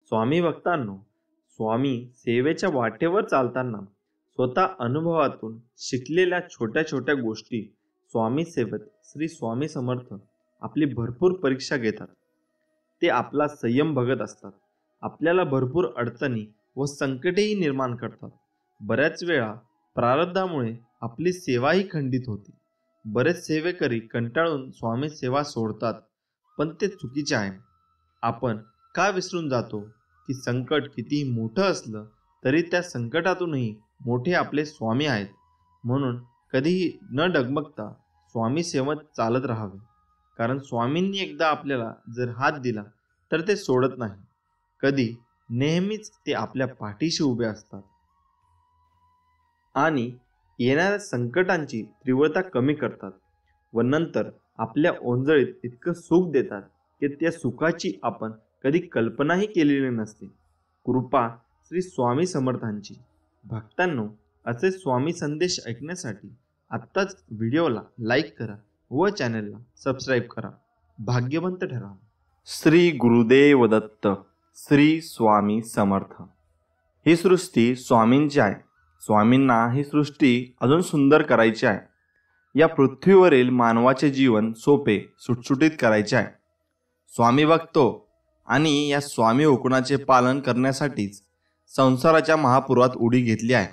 स्वामी भक्तांनो, स्वामी सेवेच्या वाटेवर चालताना स्वतः अनुभवातून शिकलेल्या छोट्या छोट्या गोष्टी स्वामी सेवेत श्री स्वामी समर्थ आपली भरपूर परीक्षा घेतात. ते आपला संयम बघत असतात. आपल्याला भरपूर अडचणी व संकटेही निर्माण करतात. बऱ्याच वेळा प्रारब्धामुळे आपली सेवाही खंडित होते. बरेच सेवेकरी कंटाळून स्वामी सेवा सोडतात, पण ते चुकीचे आहे. आपण का विसरून जातो की संकट कितीही मोठं असलं तरी त्या संकटातूनही मोठे आपले स्वामी आहेत. म्हणून कधीही न डगमगता स्वामी सेवेत चालत राहावे. कारण स्वामींनी एकदा आपल्याला जर हात दिला तर ते सोडत नाही. कधी नेहमीच ते आपल्या पाठीशी उभे असतात आणि येणाऱ्या संकटांची तीव्रता कमी करतात व नंतर आपल्या ओंजळीत इतकं सुख देतात की त्या सुखाची आपण कधी कल्पनाही केलेली नसते. कृपा श्री स्वामी समर्थांची. भक्तांनो, असे स्वामी संदेश ऐकण्यासाठी आत्ताच व्हिडिओला लाईक करा व चॅनलला सबस्क्राईब करा. भाग्यवंत ठरा. श्री गुरुदेव दत्त. श्री स्वामी समर्थ. ही सृष्टी स्वामींची आहे. स्वामींना ही सृष्टी अजून सुंदर करायची आहे. या पृथ्वीवरील मानवाचे जीवन सोपे सुटसुटीत करायचे आहे. स्वामी बघतो आणि या स्वामी हुकुमाचे पालन करण्यासाठीच संसाराच्या महापुरात उडी घेतली आहे.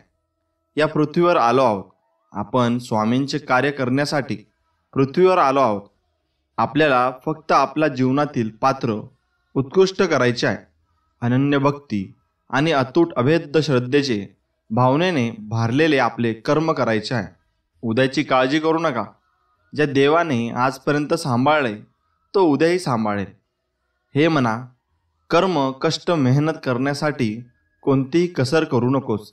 या पृथ्वीवर आलो आहोत. आपण स्वामींचे कार्य करण्यासाठी पृथ्वीवर आलो आहोत. आपल्याला फक्त आपल्या जीवनातील पात्र उत्कृष्ट करायचे आहे. अनन्य भक्ती आणि अतूट अभेद्य श्रद्धेचे भावनेने भारलेले आपले कर्म करायचे आहे. उद्याची काळजी करू नका. ज्या देवाने आजपर्यंत सांभाळले तो उद्याही सांभाळेल. हे म्हणा, कर्म कष्ट मेहनत करण्यासाठी कोणतीही कसर करू नकोस.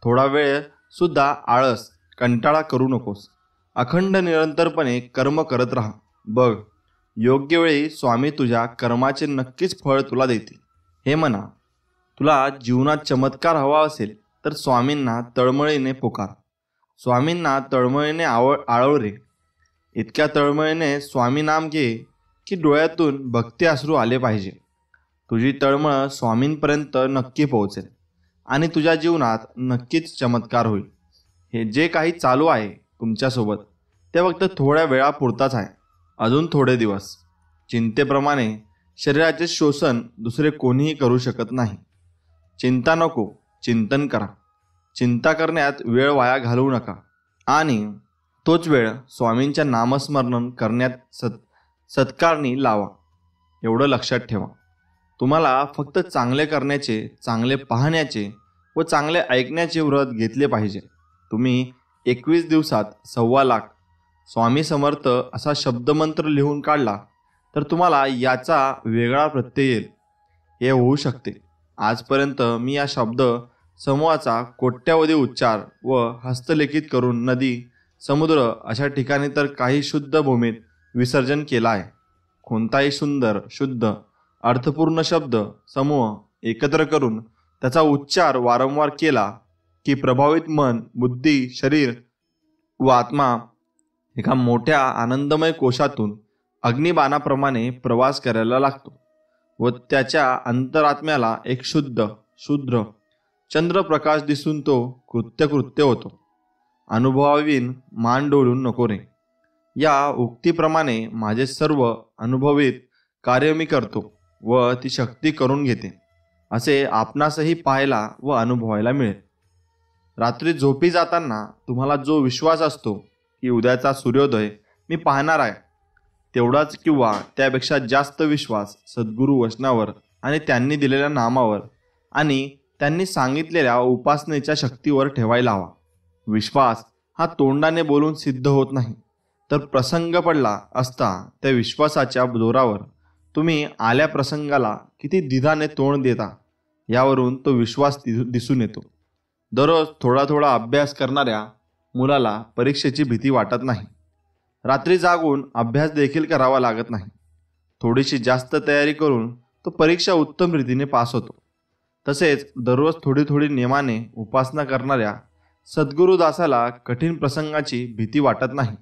थोडा वेळ सुद्धा आळस कंटाळा करू नकोस. अखंड निरंतरपणे कर्म करत राहा. बघ, योग्य वेळी स्वामी तुझ्या कर्माचे नक्कीच फळ तुला देतील. हे म्हणा, तुला जीवनात चमत्कार हवा असेल तर स्वामींना तळमळीने पुकार. स्वामींना तळमळीने आळव रे. इतक्या तळमळीने स्वामी नाम घे की डोळ्यातून भक्ती अश्रू आले पाहिजे. तुझी तळमळ स्वामींपर्यंत नक्की पोहोचेल आणि तुझ्या जीवनात नक्कीच चमत्कार होईल. हे जे काही चालू आहे तुमच्यासोबत ते फक्त थोड्या वेळापुरताच आहे. अजून थोडे दिवस. चिंतेप्रमाणे शरीराचे शोषण दुसरे कोणीही करू शकत नाही. चिंता नको, चिंतन करा. चिंता करण्यात वेळ वाया घालवू नका आणि तोच वेळ स्वामींच्या नामस्मरण करण्यात सत्कारणी लावा. एवढं लक्षात ठेवा. तुम्हाला फक्त चांगले करण्याचे, चांगले पाहण्याचे व चांगले ऐकण्याचे व्रत घेतले पाहिजे. तुम्ही 21 दिवसात 1.25 लाख स्वामी समर्थ असा शब्दमंत्र लिहून काढला तर तुम्हाला याचा वेगळा प्रत्यय येईल. हे होऊ शकते. आजपर्यंत मी या शब्द समूहाचा कोट्यावधी उच्चार व हस्तलिखित करून नदी, समुद्र अशा ठिकाणी तर काही शुद्ध भूमीत विसर्जन केला आहे. कोणताही सुंदर, शुद्ध, अर्थपूर्ण शब्द समूह एकत्र करून त्याचा उच्चार वारंवार केला की प्रभावित मन, बुद्धी, शरीर व आत्मा एका मोठ्या आनंदमय कोशातून अग्निबाणाप्रमाणे प्रवास करायला लागतो व त्याच्या अंतरात्म्याला एक शुद्ध, शूद्र चंद्रप्रकाश दिसून तो कृत्य होतो. अनुभवाविन मान डोलून नको रे. या उक्तीप्रमाणे माझे सर्व अनुभवित कार्य मी करतो व ती शक्ती करून घेते असे आपणासही पाहायला व अनुभवायला मिळेल. रात्री झोपी जाताना तुम्हाला जो विश्वास असतो की उद्याचा सूर्योदय मी पाहणार आहे, तेवढाच किंवा त्यापेक्षा जास्त विश्वास सद्गुरू वचनावर आणि त्यांनी दिलेल्या नामावर आणि त्यांनी सांगितलेल्या उपासनेच्या शक्तीवर ठेवायला हवा. विश्वास हा तोंडाने बोलून सिद्ध होत नाही, तर प्रसंग पडला असता त्या विश्वासाच्या जोरावर तुम्ही आल्या प्रसंगाला किती दिधाने तोंड देता यावरून तो विश्वास दिसून येतो. दररोज थोडा थोडा अभ्यास करणाऱ्या मुलाला परीक्षेची भीती वाटत नाही. रात्री जागून अभ्यास देखील करावा लागत नाही. थोडीशी जास्त तयारी करून तो परीक्षा उत्तम रीतीने पास होतो. तसेच दररोज थोडी थोडी नियमाने उपासना करणाऱ्या सद्गुरुदासाला कठीण प्रसंगाची भीती वाटत नाही.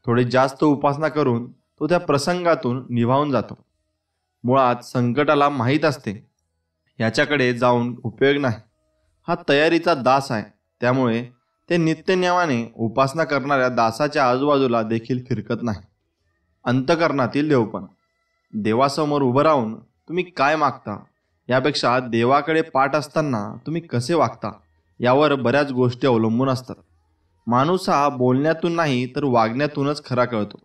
थोडी जास्त उपासना करून तो त्या प्रसंगातून निभावून जातो. मुळात संकटाला माहीत असते याच्याकडे जाऊन उपयोग नाही. हा तयारीचा दास आहे. त्यामुळे ते नित्यनेमाने उपासना करणाऱ्या दासाच्या आजूबाजूला देखील फिरकत नाही. अंतकरणातील देवपण. देवासमोर उभं राहून तुम्ही काय मागता यापेक्षा देवाकडे पाठ असताना तुम्ही कसे वागता यावर बऱ्याच गोष्टी अवलंबून असतात. माणूस हा बोलण्यातून नाही तर वागण्यातूनच खरा कळतो.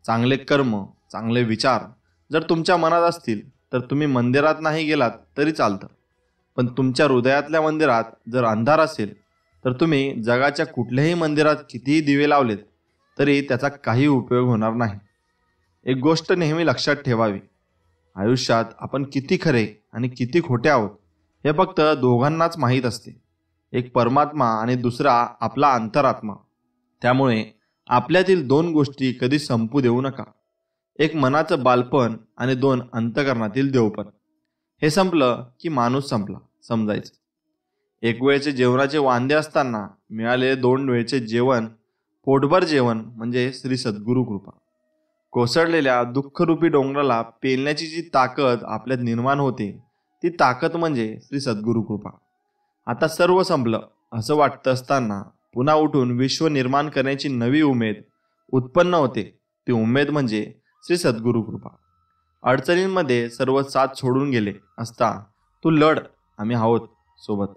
चांगले कर्म, चांगले विचार जर तुमच्या मनात असतील तर तुम्ही मंदिरात नाही गेलात तरी चालतं. पण तुमच्या हृदयातल्या मंदिरात जर अंधार असेल तर तुम्ही जगाच्या कुठल्याही मंदिरात कितीही दिवे लावलेत तरी त्याचा काही उपयोग होणार नाही. एक गोष्ट नेहमी लक्षात ठेवावी, आयुष्यात आपण किती खरे आणि किती खोटे आहोत हे फक्त दोघांनाच माहीत असते. एक परमात्मा आणि दुसरा आपला अंतरात्मा. त्यामुळे आपल्यातील दोन गोष्टी कधी संपू देऊ नका. एक मनाचं बालपण आणि दोन अंतकरणातील देवपण. हे संपलं की माणूस संपला समजायचं. एक वेळचे जेवणाचे वांदे असताना मिळालेले 2 वेळचे जेवण, पोटभर जेवण म्हणजे श्री सद्गुरु कृपा. कोसळलेल्या दुःखरूपी डोंगराला पेलण्याची जी ताकद आपल्यात निर्माण होते ती ताकद म्हणजे श्री सद्गुरु कृपा. आता सर्व संपलं असं वाटतं असताना पुन्हा उठून विश्व निर्माण करण्याची नवी उमेद उत्पन्न होते. ती उमेद म्हणजे श्री सद्गुरु कृपा. अडचणींमध्ये सर्व साथ सोडून गेले असता तू लढ, आम्ही आहोत सोबत.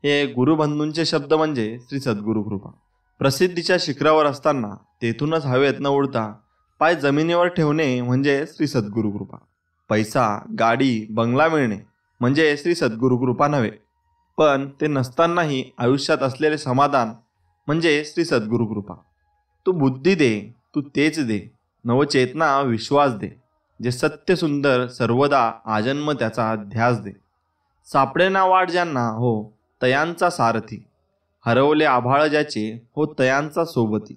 हे गुरुबंधूंचे शब्द म्हणजे श्री सद्गुरु कृपा. प्रसिद्धीच्या शिखरावर असताना तेथूनच हवेत न उडता पाय जमिनीवर ठेवणे म्हणजे श्री सद्गुरु कृपा. पैसा, गाडी, बंगला मिळणे म्हणजे श्री सद्गुरु कृपा नव्हे, पण ते नसतानाही आयुष्यात असलेले समाधान म्हणजे श्री सद्गुरु कृपा. तू बुद्धी दे, तू तेज दे, नवचेतना विश्वास दे, जे सत्य सुंदर सर्वदा आजन्म त्याचा ध्यास दे. सापडेना वाट ज्यांना हो तयांचा सारथी, हरवले आभाळ ज्याचे हो तयांचा सोबती.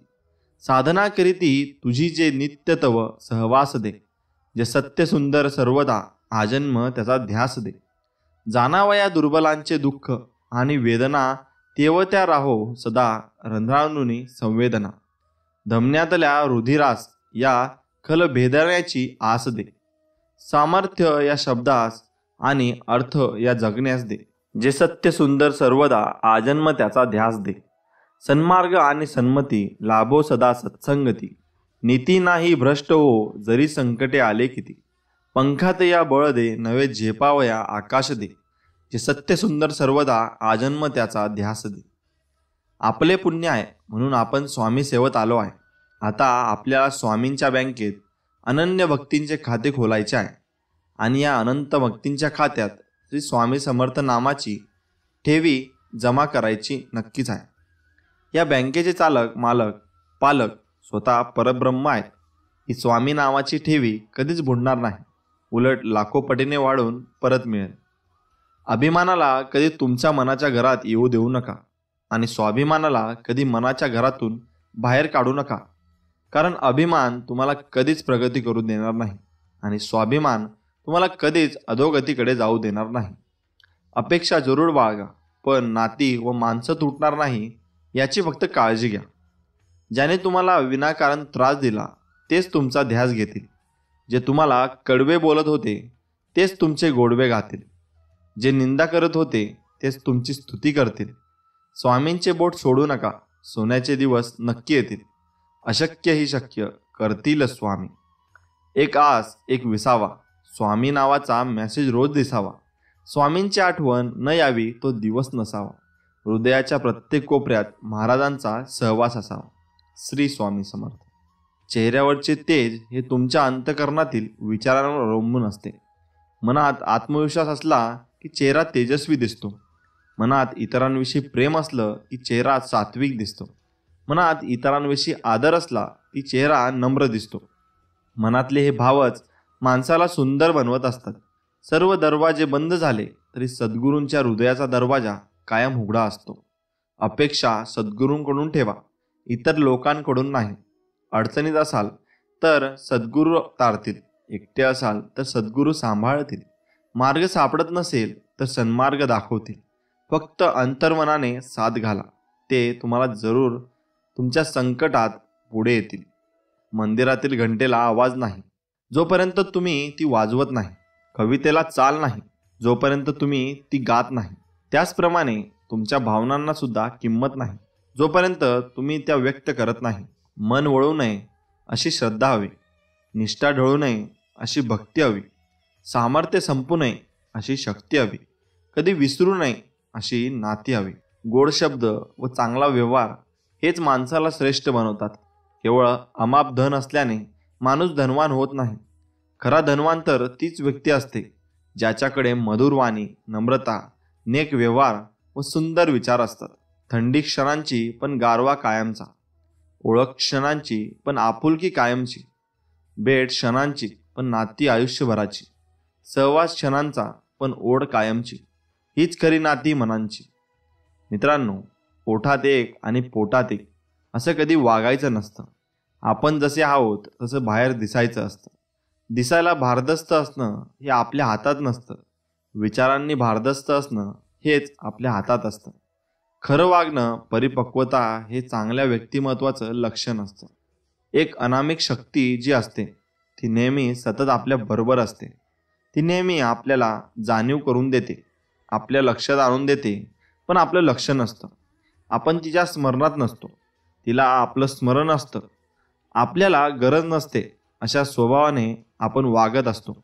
साधना करीती तुझी जे नित्य तव सहवास दे, जे सत्य सुंदर सर्वदा आजन्म त्याचा ध्यास दे. जाणावया दुर्बलांचे दुःख आणि वेदना, तेव त्या राहो सदा रंध्रानुनी संवेदना. धमन्यातल्या रुधिरास या खल भेदण्याची आस दे, सामर्थ्य या शब्दास आणि अर्थ या जगण्यास दे, जे सत्य सुंदर सर्वदा आजन्म त्याचा ध्यास दे. सन्मार्ग आणि सन्मती लाभो सदा सत्संगती, नीती नाही भ्रष्ट हो जरी संकटे आले किती. पंखात या बळ दे नवे झेपावया आकाश दे, जे सत्य सुंदर सर्वदा आजन्म त्याचा ध्यास दे. आपले पुण्य आहे म्हणून आपण स्वामी सेवत आलो आहे. आता आपल्याला स्वामींच्या बँकेत अनन्य भक्तींचे खाते खोलायचे आहे आणि या अनंत भक्तींच्या खात्यात श्री स्वामी समर्थ नामाची ठेवी जमा करायची नक्कीच आहे. या बँकेचे चालक, मालक, पालक स्वतः परब्रह्म आहेत. ही स्वामी नावाची ठेवी कधीच बुडणार नाही, उलट लाखो पटीने वाढून परत मिळेल. अभिमानाला कधी तुमच्या मनाच्या घरात येऊ देऊ नका आणि स्वाभिमानाला कधी मनाच्या घरातून बाहेर काढू नका. कारण अभिमान तुम्हाला कधीच प्रगती करू देणार नाही आणि स्वाभिमान तुम्हाला कधीच अधोगतीकडे जाऊ देणार नाही. अपेक्षा जरूर बाळगा, पण नाती व माणसं तुटणार नाही याची फक्त काळजी घ्या. ज्याने तुम्हाला विनाकारण त्रास दिला तेच तुमचा ध्यास घेतील. जे तुम्हाला कडवे बोलत होते तेच तुमचे गोडवे गातील. जे निंदा करत होते तेच तुमची स्तुती करतील. स्वामींचे बोट सोडू नका, सोन्याचे दिवस नक्की येतील. अशक्य ही शक्य करतील स्वामी. एक आस एक विसावा, स्वामी नावाचा मेसेज रोज दिसावा. स्वामींची आठवण न यावी तो दिवस नसावा. हृदयाच्या प्रत्येक कोपऱ्यात महाराजांचा सहवास असावा. श्री स्वामी समर्थ. चेहऱ्यावरचे तेज हे तुमच्या अंतकरणातील विचारांवर अवलंबून असते. मनात आत्मविश्वास असला की चेहरा तेजस्वी दिसतो. मनात इतरांविषयी प्रेम असलं की चेहरा सात्विक दिसतो. मनात इतरांविषयी आदर असला की चेहरा नम्र दिसतो. मनातले हे भावच माणसाला सुंदर बनवत असतात. सर्व दरवाजे बंद झाले तरी सद्गुरूंच्या हृदयाचा दरवाजा कायम उघडा असतो. अपेक्षा सद्गुरूंकडून ठेवा, इतर लोकांकडून नाही. अडचणीत असाल तर सद्गुरू तारतील, एकटे असाल तर सद्गुरू सांभाळतील. मार्ग सापडत नसेल तर सन्मार्ग दाखवतील. फक्त अंतर्मनाने साथ घाला, ते तुम्हाला जरूर तुमच्या संकटात पुढे येतील. मंदिरातील घंटेला आवाज नाही जोपर्यंत तुम्ही ती वाजवत नाही. कवितेला चाल नाही जोपर्यंत तुम्ही ती गात नाही. त्याचप्रमाणे तुमच्या भावनांना सुद्धा किंमत नाही जोपर्यंत तुम्ही त्या व्यक्त करत नाही. मन वळू नये अशी श्रद्धा हवी, निष्ठा ढळू नये अशी भक्ती हवी, सामर्थ्य संपू नये अशी शक्ती हवी, कधी विसरू नये अशी नाती हवी. गोड शब्द व चांगला व्यवहार हेच माणसाला श्रेष्ठ बनवतात. केवळ अमाप धन असल्याने माणूस धनवान होत नाही. खरा धनवान तर तीच व्यक्ती असते ज्याच्याकडे मधुर वाणी, नम्रता, नेक व्यवहार व सुंदर विचार असतात. थंडी क्षणांची पण गारवा कायमचा, ओळख क्षणांची पण आपुलकी कायमची, भेट क्षणांची पण नाती आयुष्यभराची, सहवास क्षणांचा पण ओढ कायमची, हीच खरी नाती मनांची. मित्रांनो, ओठात एक आणि पोटात एक असं कधी वागायचं नसतं. आपण जसे आहोत तसं बाहेर दिसायचं असतं. दिसायला भारदस्त असणं हे आपल्या हातात नसतं. विचारांनी भारदस्त असणं हेच आपल्या हातात असतं. खरं वागणं, परिपक्वता हे चांगल्या व्यक्तिमत्वाचं लक्षण असतं. एक अनामिक शक्ती जी असते ती नेहमी सतत आपल्या बरोबर असते. ती नेहमी आपल्याला जाणीव करून देते, आपल्या लक्षात आणून देते, पण आपलं लक्ष नसतं. आपण तिच्या स्मरणात नसतो, तिला आपलं स्मरण असतं. आपल्याला गरज नसते अशा स्वभावाने आपण वागत असतो.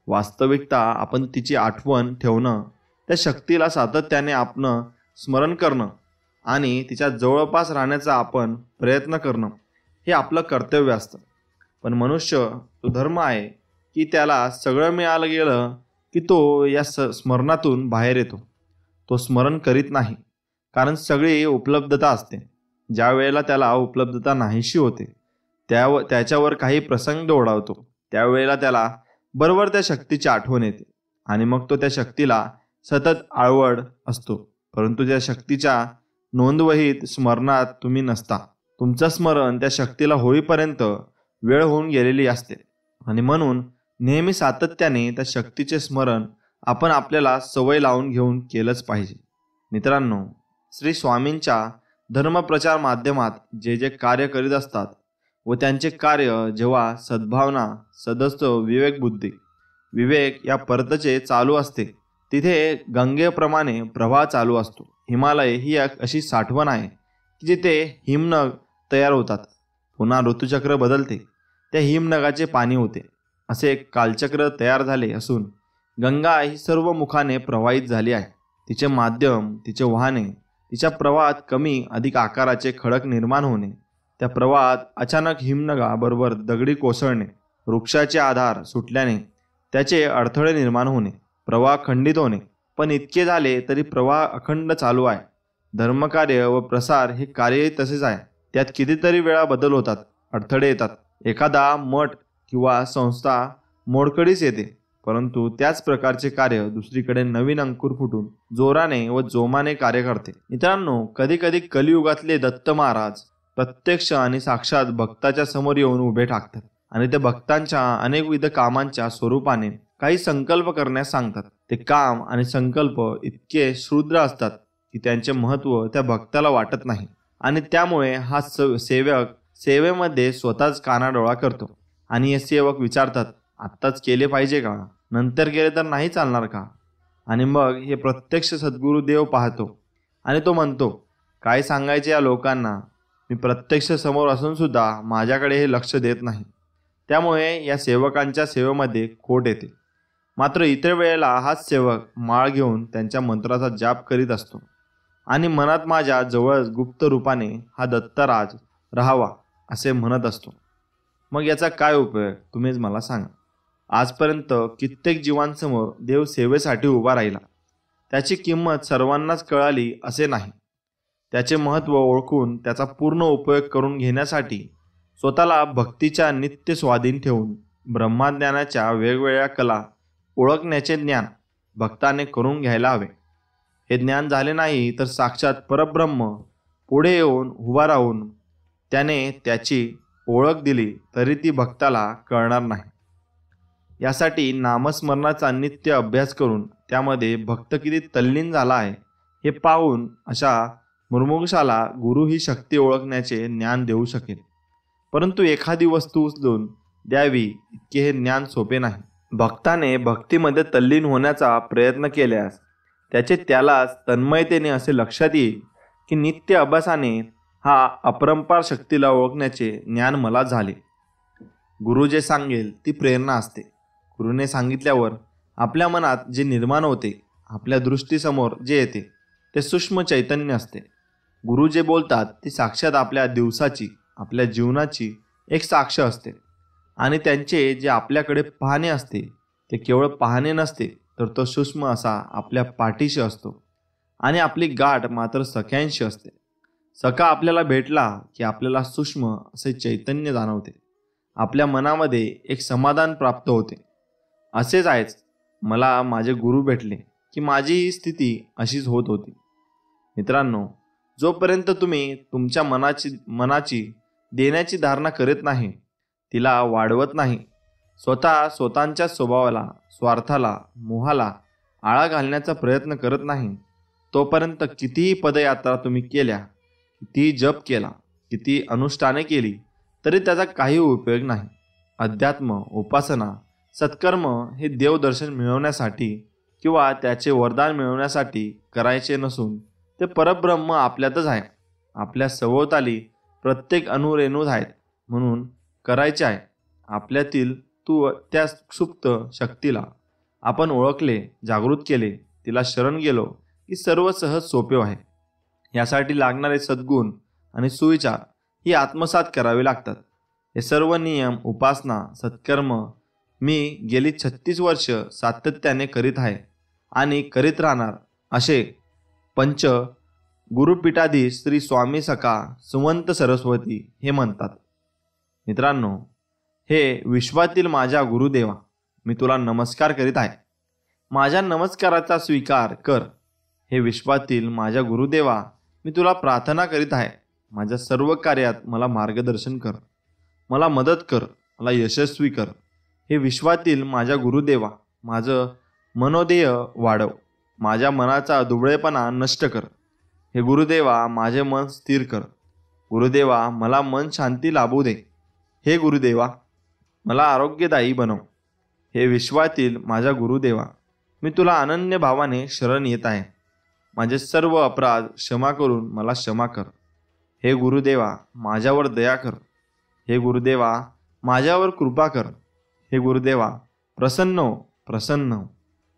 वास्तविकता आपण तिची आठवण ठेवणं, त्या शक्तीला सातत्याने आपण स्मरण करणं आणि तिच्या जवळपास राहण्याचा आपण प्रयत्न करणं हे आपलं कर्तव्य असतं. पण मनुष्य तो धर्म आहे की त्याला सगळं मिळालं गेलं की तो या स्मरणातून बाहेर येतो. तो स्मरण करीत नाही, कारण सगळी उपलब्धता असते. ज्या वेळेला त्याला उपलब्धता नाहीशी होते त्याच्यावर काही प्रसंग ओढावतो, त्यावेळेला त्याला बरोबर त्या शक्तीची आठवण येते आणि मग तो त्या शक्तीला सतत आळवड असतो. परंतु त्या शक्तीच्या नोंदवहीत स्मरणात तुम्ही नसता. तुमचं स्मरण त्या शक्तीला होईपर्यंत वेळ होऊन गेलेली असते आणि म्हणून नेहमी सातत्याने त्या शक्तीचे स्मरण आपण आपल्याला सवय लावून घेऊन केलंच पाहिजे. मित्रांनो, श्री स्वामींच्या धर्मप्रचार माध्यमात जे जे कार्य करीत असतात व त्यांचे कार्य जेव्हा सद्भावना, सदस्व, विवेकबुद्धी, विवेक या परतचे चालू असते, तिथे गंगेप्रमाणे प्रवाह चालू असतो. हिमालय ही एक अशी साठवण आहे की जिथे हिमनग तयार होतात, पुन्हा ऋतुचक्र बदलते, त्या हिमनगाचे पाणी होते, असे एक कालचक्र तयार झाले असून गंगा ही सर्व मुखाने प्रवाहित झाली आहे. तिचे माध्यम, तिचे वाहने, तिच्या प्रवाहात कमी अधिक आकाराचे खडक निर्माण होणे, त्या प्रवाहात अचानक हिमनगाबरोबर दगडी कोसळणे, वृक्षाचे आधार सुटल्याने त्याचे अडथळे निर्माण होणे, प्रवाह खंडित होणे. पण इतके झाले तरी प्रवाह अखंड चालू आहे. धर्मकार्य व प्रसार हे कार्यही तसेच आहे. त्यात कितीतरी वेळा बदल होतात, अडथळे येतात. एखादा मठ किंवा संस्था मोडकळीस येते, परंतु त्याच प्रकारचे कार्य दुसरीकडे नवीन अंकुर फुटून जोराने व जोमाने कार्य करते. मित्रांनो, कधी कधी कलियुगातले दत्त महाराज प्रत्यक्ष आणि साक्षात भक्ताच्या समोर येऊन उभे ठाकतात आणि ते भक्तांच्या अनेकविध कामांच्या स्वरूपाने काही संकल्प करण्यास सांगतात. ते काम आणि संकल्प इतके क्षुद्र असतात की त्यांचे महत्त्व त्या भक्ताला वाटत नाही आणि त्यामुळे हा सेवक सेवेमध्ये स्वतःच कानाडोळा करतो आणि हे सेवक विचारतात, आत्ताच केले पाहिजे का, नंतर केले तर नाही चालणार का? आणि मग हे प्रत्यक्ष सद्गुरुदेव पाहतो आणि तो म्हणतो, काय सांगायचे या लोकांना, मी प्रत्यक्ष समोर असून सुद्धा माझ्याकडे हे लक्ष देत नाही. त्यामुळे या सेवकांच्या सेवेमध्ये खोट येते. मात्र इतर वेळेला हाच सेवक माळ घेऊन त्यांच्या मंत्राचा जाप करीत असतो आणि मनात माझ्या जवळच गुप्त रूपाने हा दत्तराज राहावा असे म्हणत असतो. मग याचा काय उपयोग, तुम्हीच मला सांगा. आजपर्यंत कित्येक जीवांसमोर देव सेवेसाठी उभा राहिला. त्याची किंमत सर्वांनाच कळाली असे नाही. त्याचे महत्त्व ओळखून त्याचा पूर्ण उपयोग करून घेण्यासाठी स्वतःला भक्तीच्या नित्य स्वाधीन ठेवून ब्रह्मज्ञानाच्या वेगवेगळ्या कला ओळखण्याचे ज्ञान भक्ताने करून घ्यायला हवे. हे ज्ञान झाले नाही तर साक्षात परब्रह्म पुढे येऊन उभा राहून त्याने त्याची ओळख दिली तरी ती भक्ताला कळणार नाही. यासाठी नामस्मरणाचा नित्य अभ्यास करून त्यामध्ये भक्त किती तल्लीन झाला आहे हे पाहून अशा मुर्मुक्षाला गुरु ही शक्ती ओळखण्याचे ज्ञान देऊ शकेल. परंतु एखादी वस्तू उचलून द्यावी इतके हे ज्ञान सोपे नाही. भक्ताने भक्तीमध्ये तल्लीन होण्याचा प्रयत्न केल्यास त्याचे त्यालाच तन्मयतेने असे लक्षात येईल की नित्य अभ्यासाने हा अपरंपार शक्तीला ओळखण्याचे ज्ञान मला झाले. गुरु जे सांगेल ती प्रेरणा असते. गुरुने सांगितल्यावर आपल्या मनात जे निर्माण होते, आपल्या दृष्टीसमोर जे येते ते सूक्ष्म चैतन्य असते. गुरु जे बोलतात ती साक्षात आपल्या दिवसाची, आपल्या जीवनाची एक साक्ष असते. आणि त्यांचे जे आपल्याकडे पाहणे असते ते केवळ पाहणे नसते, तर तो सूक्ष्म असा आपल्या पाठीशी असतो. आणि आपली गाठ मात्र सख्यांशी असते. सखा आपल्याला भेटला की आपल्याला सूक्ष्म असे चैतन्य जाणवते. आपल्या मनामध्ये एक समाधान प्राप्त होते. असेच आहेच, मला माझे गुरु भेटले की माझी स्थिती अशीच होत होती. मित्रांनो, जोपर्यंत तुम्ही तुमच्या मनाची देण्याची धारणा करीत नाही, तिला वाढवत नाही, स्वतःच्या स्वभावाला, स्वार्थाला, मोहाला आळा घालण्याचा प्रयत्न करत नाही, तोपर्यंत कितीही पदयात्रा तुम्ही केल्या, कितीही जप केला, किती अनुष्ठाने केली, तरी त्याचा काही उपयोग नाही. अध्यात्म, उपासना, सत्कर्म हे देवदर्शन मिळवण्यासाठी किंवा त्याचे वरदान मिळवण्यासाठी करायचे नसून ते परब्रह्म आपल्यातच आहे, आपल्या सभोवताली प्रत्येक अणुरेणूत आहेत म्हणून करायचे आहे. आपल्यातील त्या सुप्त शक्तीला आपण ओळखले, जागृत केले, तिला शरण गेलो की सर्व सहज सोपे आहे. यासाठी लागणारे सद्गुण आणि सुविचार ही आत्मसात करावे लागतात. हे सर्व नियम, उपासना, सत्कर्म मी गेली 36 वर्ष सातत्याने करीत आहे आणि करीत राहणार, असे पंच गुरुपीठाधीश श्री स्वामी सखा सुमंत सरस्वती हे म्हणतात. मित्रांनो, हे विश्वातील माझ्या गुरुदेवा, मी तुला नमस्कार करीत आहे. माझ्या नमस्काराचा स्वीकार कर. हे विश्वातील माझ्या गुरुदेवा, मी तुला प्रार्थना करीत आहे. माझ्या सर्व कार्यात मला मार्गदर्शन कर, मला मदत कर, मला यशस्वी कर. हे विश्वातील माझ्या गुरुदेवा, माझं मनोदेय वाढव, माझ्या मनाचा दुबळेपणा नष्ट कर. हे गुरुदेवा, माझे मन स्थिर कर. गुरुदेवा, मला मन शांती लाभू दे. हे गुरुदेवा, मला आरोग्यदायी बनव. हे विश्वातील माझ्या गुरुदेवा, मी तुला अनन्य भावाने शरण येत आहे. माझे सर्व अपराध क्षमा करून मला क्षमा कर. हे गुरुदेवा, माझ्यावर दया कर. हे गुरुदेवा, माझ्यावर कृपा कर. हे गुरुदेवा, प्रसन्न हो, प्रसन्न हो,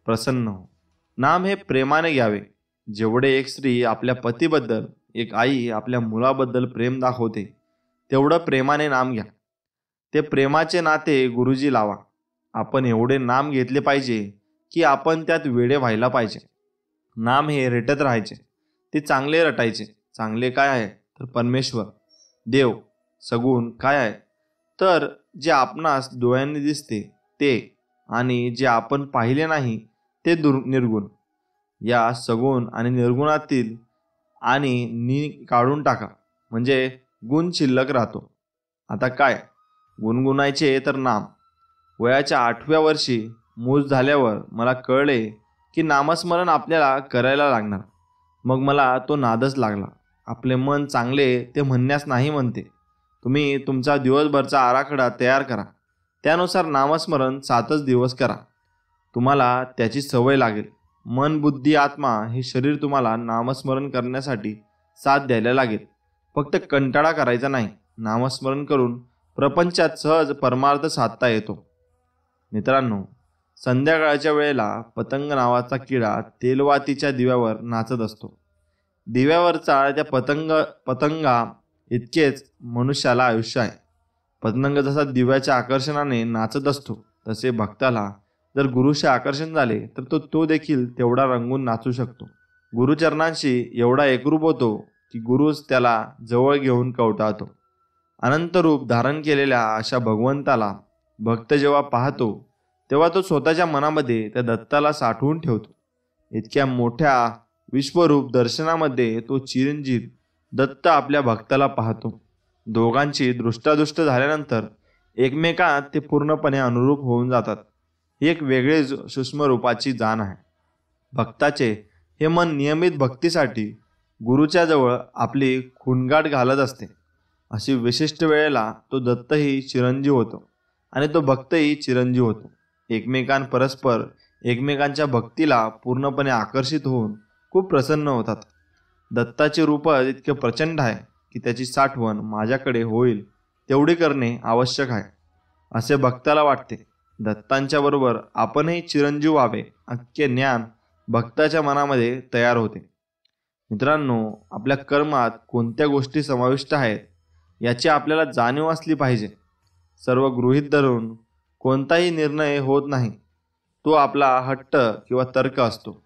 प्रसन्न हो. नाम हे प्रेमाने घ्यावे. जेवढे एक स्त्री आपल्या पतीबद्दल, एक आई आपल्या मुलाबद्दल प्रेम दाखवते, तेवढं प्रेमाने नाम घ्या. ते प्रेमाचे नाते गुरुजी लावा. आपण एवढे नाम घेतले पाहिजे की आपण त्यात वेडे व्हायला पाहिजे. नाम हे रटत राहायचे, ते चांगले रटायचे. चांगले काय आहे तर परमेश्वर, देव. सगुण काय आहे तर जे आपणास डोळ्यांनी दिसते ते, आणि जे आपण पाहिले नाही ते निर्गुण. या सगुण आणि निर्गुणातील आणि काढून टाका, म्हणजे गुण शिल्लक राहतो. आता काय गुणगुणायचे तर नाम. वयाच्या 8व्या वर्षी मूज झाल्यावर मला कळले की नामस्मरण आपल्याला करायला लागणार. मग मला तो नादच लागला. आपले मन चांगले ते म्हणण्यास नाही म्हणते. तुम्ही तुमचा दिवसभरचा आराखडा तयार करा. त्यानुसार नामस्मरण 7च दिवस करा. तुम्हाला त्याची सवय लागेल. मन, बुद्धी, आत्मा हे शरीर तुम्हाला नामस्मरण करण्यासाठी साथ द्यायला लागेल. फक्त कंटाळा करायचा नाही. नामस्मरण करून प्रपंचात सहज परमार्थ साधता येतो. मित्रांनो, संध्याकाळच्या वेळेला पतंग नावाचा किडा तेलवातीच्या दिव्यावर नाचत असतो. दिव्यावरचा त्या पतंगा इतकेच मनुष्याला आयुष्य आहे. पतंग जसा दिव्याच्या आकर्षणाने नाचत असतो, तसे भक्ताला जर गुरुचे आकर्षण झाले तर तो देखील तेवढा रंगून नाचू शकतो. गुरुचरणांशी एवढा एकरूप होतो की गुरुच त्याला जवळ घेऊन कवटाळतो. अनंत रूप धारण केलेल्या अशा भगवंताला भक्त जेव्हा पाहतो तेव्हा तो स्वतःच्या मनामध्ये त्या दत्ताला साठवून ठेवतो. इतक्या मोठ्या विश्वरूप दर्शनामध्ये तो चिरंजीव दत्त आपल्या भक्ताला पाहतो. दोघांची दृष्टादृष्ट झाल्यानंतर एकमेकांत ते पूर्णपणे अनुरूप होऊन जातात. ही एक वेगळी सूक्ष्म रूपाची जाण आहे. भक्ताचे हे मन नियमित भक्तीसाठी गुरुच्या जवळ आपली खूणगाठ घालत असते. अशी विशिष्ट वेळेला तो दत्तही चिरंजीव होतो आणि तो भक्तही चिरंजीव होतो. परस्पर एकमेकांच्या भक्तीला पूर्णपणे आकर्षित होऊन खूप प्रसन्न होतात. दत्ताचे रूप इतके प्रचंड आहे की त्याची साठवण माझ्याकडे होईल तेवढी करणे आवश्यक आहे असे भक्ताला वाटते. दत्तांच्या बरोबर आपणही चिरंजीव व्हावे अख्खे ज्ञान भक्ताच्या मनामध्ये तयार होते. मित्रांनो, आपल्या कर्मात कोणत्या गोष्टी समाविष्ट आहेत याची आपल्याला जाणीव असली पाहिजे. सर्व गृहीत धरून कोणताही निर्णय होत नाही, तो आपला हट्ट किंवा तर्क असतो.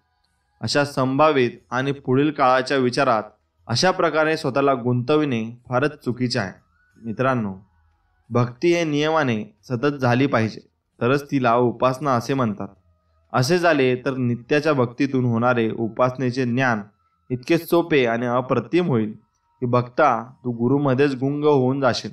अशा संभावित आणि पुढील काळाच्या विचारात अशा प्रकारे स्वतःला गुंतविणे फारच चुकीचे आहे. मित्रांनो, भक्ती हे नियमाने सतत झाली पाहिजे, तरच तिला उपासना असे म्हणतात. असे झाले तर नित्याच्या भक्तीतून होणारे उपासनेचे ज्ञान इतके सोपे आणि अप्रतिम होईल की भक्ता तू गुरुमध्येच गुंग होऊन जाशील.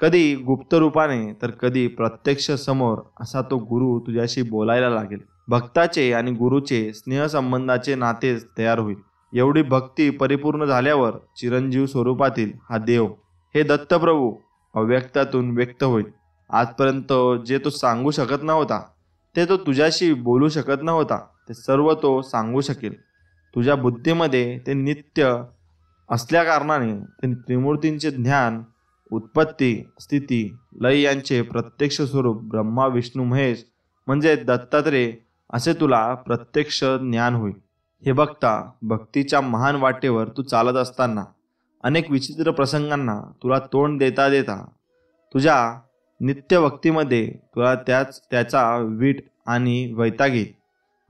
कधी गुप्त रूपाने तर कधी प्रत्यक्ष समोर असा तो गुरु तुझ्याशी बोलायला लागेल. भक्ताचे आणि गुरुचे स्नेहसंबंधाचे नातेच तयार होईल. एवढी भक्ती परिपूर्ण झाल्यावर चिरंजीव स्वरूपातील हा देव, हे दत्तप्रभू अव्यक्तातून व्यक्त होईल. आजपर्यंत जे तो सांगू शकत नव्हता, ते तो तुझ्याशी बोलू शकत नव्हता, ते सर्व तो सांगू शकेल. तुझ्या बुद्धीमध्ये ते नित्य असल्या कारणाने ते त्रिमूर्तींचे ध्यान, उत्पत्ती, स्थिती, लय यांचे प्रत्यक्ष स्वरूप ब्रह्मा विष्णू महेश म्हणजे दत्तात्रेय असे तुला प्रत्यक्ष ज्ञान होईल. हे बघता, भक्तीच्या महान वाटेवर तू चालत असताना अनेक विचित्र प्रसंगांना तुला तोंड देता देता तुझ्या नित्य भक्तीमध्ये तुला त्याचा वीट आणि वैताग येईल.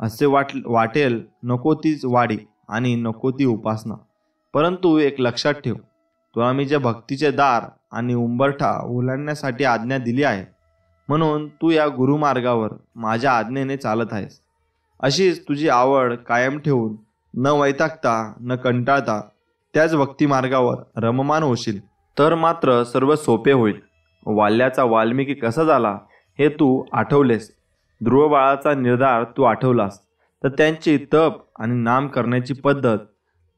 असे वाटेल नको तीच वाडी आणि नको ती उपासना. परंतु एक लक्षात ठेव, तुला मी ज्या भक्तीचे दार आणि उंबरठा ओलांडण्यासाठी आज्ञा दिली आहे, म्हणून तू या गुरुमार्गावर माझ्या आज्ञेने चालत आहेस. अशीच तुझी आवड कायम ठेवून न वैतागता न कंटाळता त्याच भक्ती मार्गावर रममान होशील तर मात्र सर्व सोपे होईल. वाल्याचा वाल्मिकी कसा झाला हे तू आठवलेस, ध्रुव बाळाचा निर्धार तू आठवलास, तर त्यांची तप आणि नाम करण्याची पद्धत,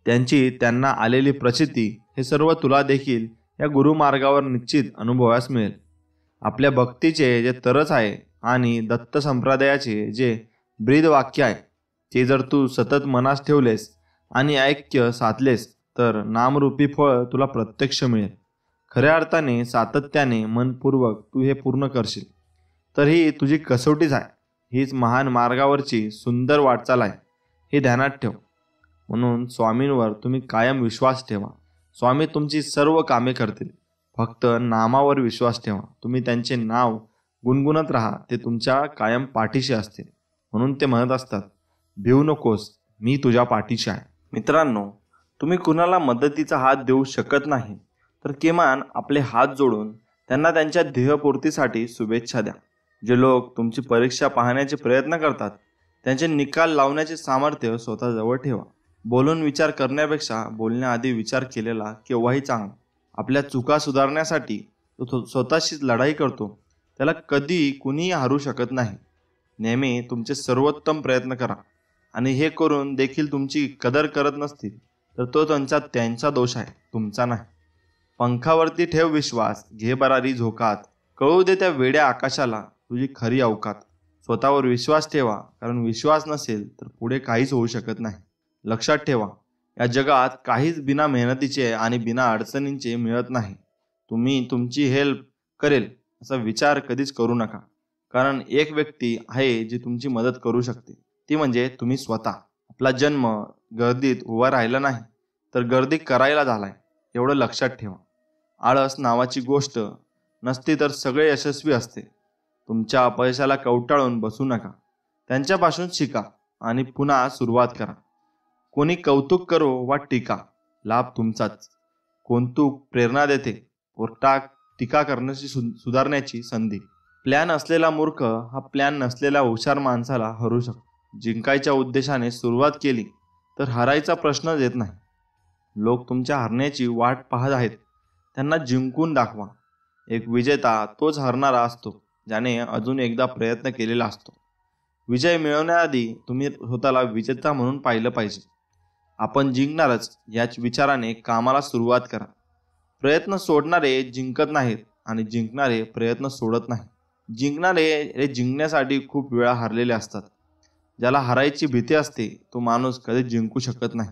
त्यांची त्यांना आलेली प्रचिती, हे सर्व तुला देखील या गुरुमार्गावर निश्चित अनुभवास मिळेल. आपल्या भक्तीचे जे तरच आहे आणि दत्त संप्रदायाचे जे ब्रीद वाक्य आहे, ते जर तू सतत मनास ठेवलेस आणि ऐक्य साधलेस तर नामरूपी फळ तुला प्रत्यक्ष मिळेल. खऱ्या अर्थाने सातत्याने मनपूर्वक तू हे पूर्ण करशील तर ही तुझी कसोटीच आहे. हीच महान मार्गावरची सुंदर वाटचाल आहे, हे ध्यानात ठेव. म्हणून स्वामींवर तुम्ही कायम विश्वास ठेवा. स्वामी तुमची सर्व कामे करतील. फक्त नामावर विश्वास ठेवा. तुम्ही त्यांचे नाव गुणगुणत राहा, ते तुमच्या कायम पाठीशी असतील. म्हणून ते म्हणत असतात, भिवू नकोस, मी तुझ्या पाठीशी आहे. मित्रांनो, तुम्ही कुणाला मदतीचा हात देऊ शकत नाही तर किमान आपले हात जोडून त्यांना त्यांच्या ध्येयपूर्तीसाठी शुभेच्छा द्या. जे लोक तुमची परीक्षा पाहण्याचे प्रयत्न करतात, त्यांचे निकाल लावण्याचे सामर्थ्य स्वतःजवळ ठेवा. बोलून विचार करण्यापेक्षा बोलण्याआधी विचार केलेला केव्हाही चांगला. आपल्या चुका सुधारण्यासाठी तो स्वतःशीच लढाई करतो, त्याला कधी कुणीही हरू शकत नाही. नेहमी तुमचे सर्वोत्तम प्रयत्न करा आणि हे करून देखील तुमची कदर करत नसतील तर तो त्यांचा दोष आहे, तुमचा नाही. पंखावरती ठेव विश्वास, घे बरारी झोकात, कळू दे त्या वेड्या आकाशाला तुझी खरी अवकात. स्वतःवर विश्वास ठेवा, कारण विश्वास नसेल तर पुढे काहीच होऊ शकत नाही. लक्षात ठेवा, या जगात काहीच बिना मेहनतीचे आणि बिना अडचणींचे मिळत नाही. तुम्ही तुमची हेल्प करेल असा विचार कधीच करू नका, कारण एक व्यक्ती आहे जी तुमची मदत करू शकते, ती म्हणजे तुम्ही स्वतः. आपला जन्म गर्दीत उभा राहिला नाही तर गर्दी करायला झालाय, एवढं लक्षात ठेवा. आळस नावाची गोष्ट नसती तर सगळे यशस्वी असते. तुमच्या अपयशाला कवटाळून बसू नका, त्यांच्यापासून शिका आणि पुन्हा सुरुवात करा. कोणी कौतुक करो वा टीका, लाभ तुमचाच. कौतुक प्रेरणा देते, टीका करण्याची सुधारण्याची संधी. प्लॅन असलेला मूर्ख हा प्लॅन नसलेल्या हुशार माणसाला हरू शकतो. जिंकायच्या उद्देशाने सुरुवात केली तर हरायचा प्रश्नच येत नाही. लोक तुमच्या हरण्याची वाट पाहत आहेत, त्यांना जिंकून दाखवा. एक विजेता तोच हरणारा असतो ज्याने अजून एकदा प्रयत्न केलेला असतो. विजय मिळवण्याआधी तुम्ही स्वतःला विजेता म्हणून पाहिलं पाहिजे. आपण जिंकणारच याच विचाराने कामाला सुरुवात करा. प्रयत्न सोडणारे जिंकत नाहीत आणि जिंकणारे प्रयत्न सोडत नाही. जिंकणारे हे जिंकण्यासाठी खूप वेळा हारलेले असतात. ज्याला हारायची भीती असते तो माणूस कधी जिंकू शकत नाही.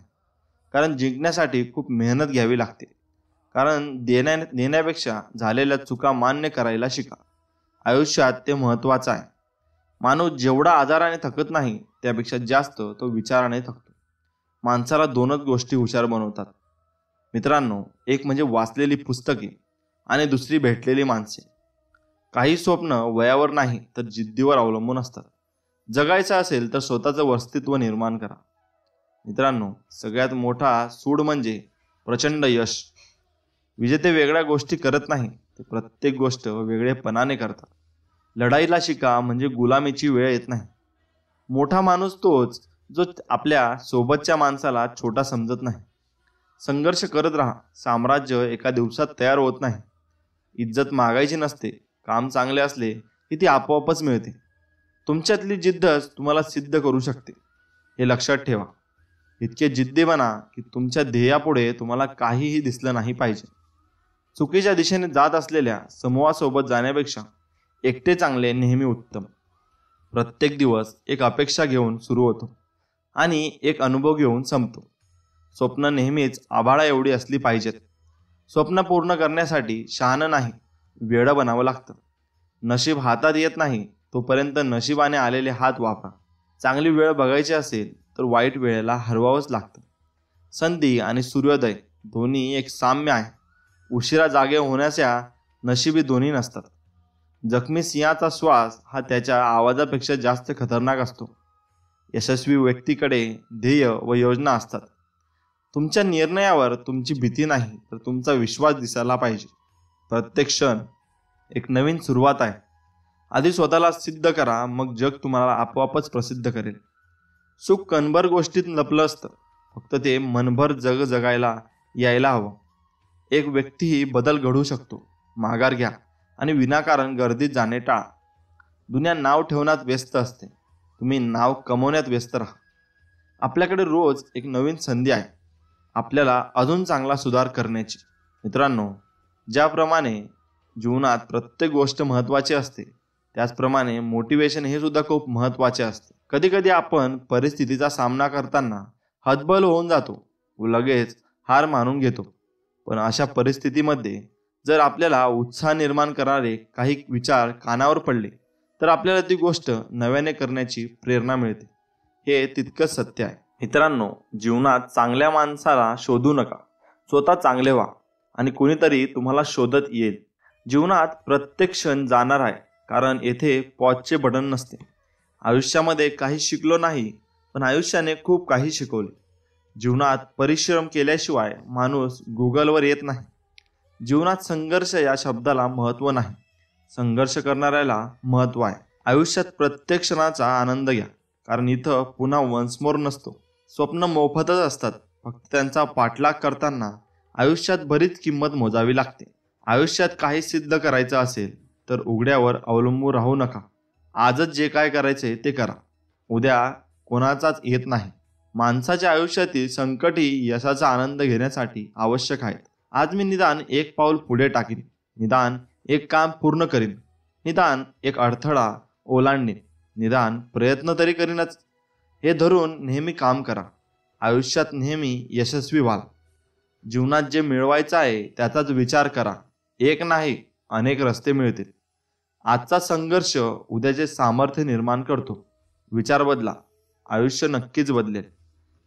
कारण जिंकण्यासाठी खूप मेहनत घ्यावी लागते. कारण देण्यापेक्षा झालेल्या चुका मान्य करायला शिका. आयुष्यात ते महत्त्वाचं आहे. माणूस जेवढा आजाराने थकत नाही त्यापेक्षा जास्त तो विचाराने थकतो. माणसाला दोनच गोष्टी हुशार बनवतात मित्रांनो, एक म्हणजे वाचलेली पुस्तके आणि दुसरी भेटलेली माणसे. काही स्वप्न वयावर नाही तर जिद्दीवर अवलंबून असतात. जगायचं असेल तर स्वतःचं अस्तित्व निर्माण करा. मित्रांनो, सगळ्यात मोठा सूड म्हणजे प्रचंड यश. विजेते वेगळ्या गोष्टी करत नाही, ते प्रत्येक गोष्ट वेगळेपणाने करतात. लढाईला शिका म्हणजे गुलामीची वेळ येत नाही. मोठा माणूस तोच जो आपल्या सोबतच्या माणसाला छोटा समजत नाही. संघर्ष करत राहा. साम्राज्य एका दिवसात तयार होत नाही. इज्जत मागायची नसते. काम चांगले असले की ती आपोआपच मिळते. तुमच्यातली जिद्दच तुम्हाला सिद्ध करू शकते, हे लक्षात ठेवा. इतके जिद्दी बना की तुमच्या ध्येयापुढे तुम्हाला काहीही दिसलं नाही पाहिजे. चुकीच्या दिशेने जात असलेल्या समूहासोबत जाण्यापेक्षा एकटे चांगले नेहमी उत्तम. प्रत्येक दिवस एक अपेक्षा घेऊन सुरू होतो आणि एक अनुभव घेऊन संपतो. स्वप्न नेहमीच आभाळा एवढी असली पाहिजेत. स्वप्न पूर्ण करण्यासाठी शहाणं नाही, वेडं बनावं लागतं. नशीब हातात येत नाही तोपर्यंत नशिबाने आलेले हात वापरा. चांगली वेळ बघायची असेल तर वाईट वेळेला हरवावंच लागतं. संधी आणि सूर्योदय दोन्ही एक साम्य आहे. उशिरा जागे होण्याच्या नशिबी दोन्ही नसतात. जखमी सिंहाचा श्वास हा त्याच्या आवाजापेक्षा जास्त खतरनाक असतो. यशस्वी व्यक्तीकडे ध्येय व योजना असतात. तुमच्या निर्णयावर तुमची भीती नाही तर तुमचा विश्वास दिसायला पाहिजे. प्रत्येक क्षण एक नवीन सुरुवात आहे. आधी स्वतःला सिद्ध करा, मग जग तुम्हाला आपोआपच प्रसिद्ध करेल. सुख कणभर गोष्टीत लपलं असतं, फक्त ते मनभर जगायला यायला हवं. एक व्यक्तीही बदल घडवू शकतो. माघार घ्या आणि विनाकारण गर्दीत जाणे टाळा. दुनिया नाव ठेवण्यात व्यस्त असते, तुम्ही नाव कमवण्यात व्यस्त राहा. आपल्याकडे रोज एक नवीन संधी आहे आपल्याला अजून चांगला सुधार करण्याची. मित्रांनो, ज्याप्रमाणे जीवनात प्रत्येक गोष्ट महत्त्वाची असते त्याचप्रमाणे मोटिवेशन हे सुद्धा खूप महत्त्वाचे असते. कधी कधी आपण परिस्थितीचा सामना करताना हतबल होऊन जातो व लगेच हार मानून घेतो. पण अशा परिस्थितीमध्ये जर आपल्याला उत्साह निर्माण करणारे काही विचार कानावर पडले तर आपल्याला ती गोष्ट नव्याने करण्याची प्रेरणा मिळते. हे तितकंच सत्य आहे. मित्रांनो, जीवनात चांगल्या माणसाला शोधू नका, स्वतः चांगले व्हा आणि कोणीतरी तुम्हाला शोधत येईल. जीवनात प्रत्येक क्षण जाणार आहे, कारण येथे पॉजचे बटन नसते. आयुष्यामध्ये काही शिकलो नाही, पण आयुष्याने खूप काही शिकवले. जीवनात परिश्रम केल्याशिवाय माणूस गुगलवर येत नाही. जीवनात संघर्ष या शब्दाला महत्त्व नाही, संघर्ष करणाऱ्याला महत्त्व आहे. आयुष्यात प्रत्येक क्षणाचा आनंद घ्या, कारण इथं पुन्हा वन्स मोर नसतो. स्वप्न मोफतच असतात, फक्त त्यांचा पाठलाग करताना आयुष्यात बरीच किंमत मोजावी लागते. आयुष्यात काही सिद्ध करायचं असेल तर उघड्यावर अवलंबून राहू नका. आजच जे काय करायचे ते करा. उद्या कोणाचाच येत नाही. माणसाच्या आयुष्यातील संकटही यशाचा आनंद घेण्यासाठी आवश्यक आहेत. आज मी निदान एक पाऊल पुढे टाकीन, निदान एक काम पूर्ण करीन, निदान एक अडथळा ओलांडीन, निदान प्रयत्न तरी करीनच. हे धरून नेहमी काम करा. आयुष्यात नेहमी यशस्वी व्हाल. जीवनात जे मिळवायचं आहे त्याचाच विचार करा. एक नाही, अनेक रस्ते मिळतील. आजचा संघर्ष उद्याचे सामर्थ्य निर्माण करतो. विचार बदला, आयुष्य नक्कीच बदलेल.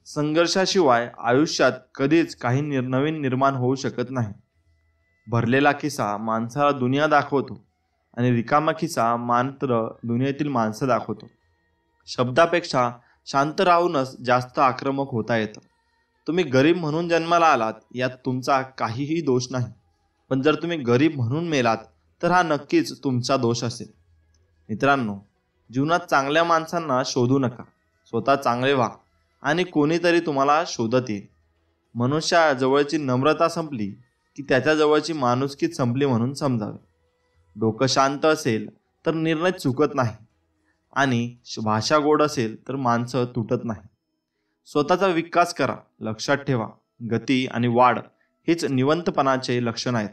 संघर्षाशिवाय आयुष्यात कधीच काही नवीन निर्माण होऊ शकत नाही. भरलेला खिसा माणसाला दुनिया दाखवतो आणि रिकामा खिसा मात्र दुनियेतील माणसं दाखवतो. शब्दापेक्षा शांत राहूनच जास्त आक्रमक होता येतं. तुम्ही गरीब म्हणून जन्माला आलात यात तुमचा काहीही दोष नाही, पण जर तुम्ही गरीब म्हणून मेलात तर हा नक्कीच तुमचा दोष असेल. मित्रांनो, जीवनात चांगल्या माणसांना शोधू नका, स्वतः चांगले व्हा आणि कोणीतरी तुम्हाला शोधत येईल. मनुष्याजवळची नम्रता संपली की त्याच्याजवळची माणुसकीच संपली म्हणून समजावे. डोकं शांत असेल तर निर्णय चुकत नाही आणि भाषा गोड असेल तर माणसं तुटत नाही. स्वतःचा विकास करा. लक्षात ठेवा, गती आणि वाढ हेच निवंतपणाचे लक्षण आहेत.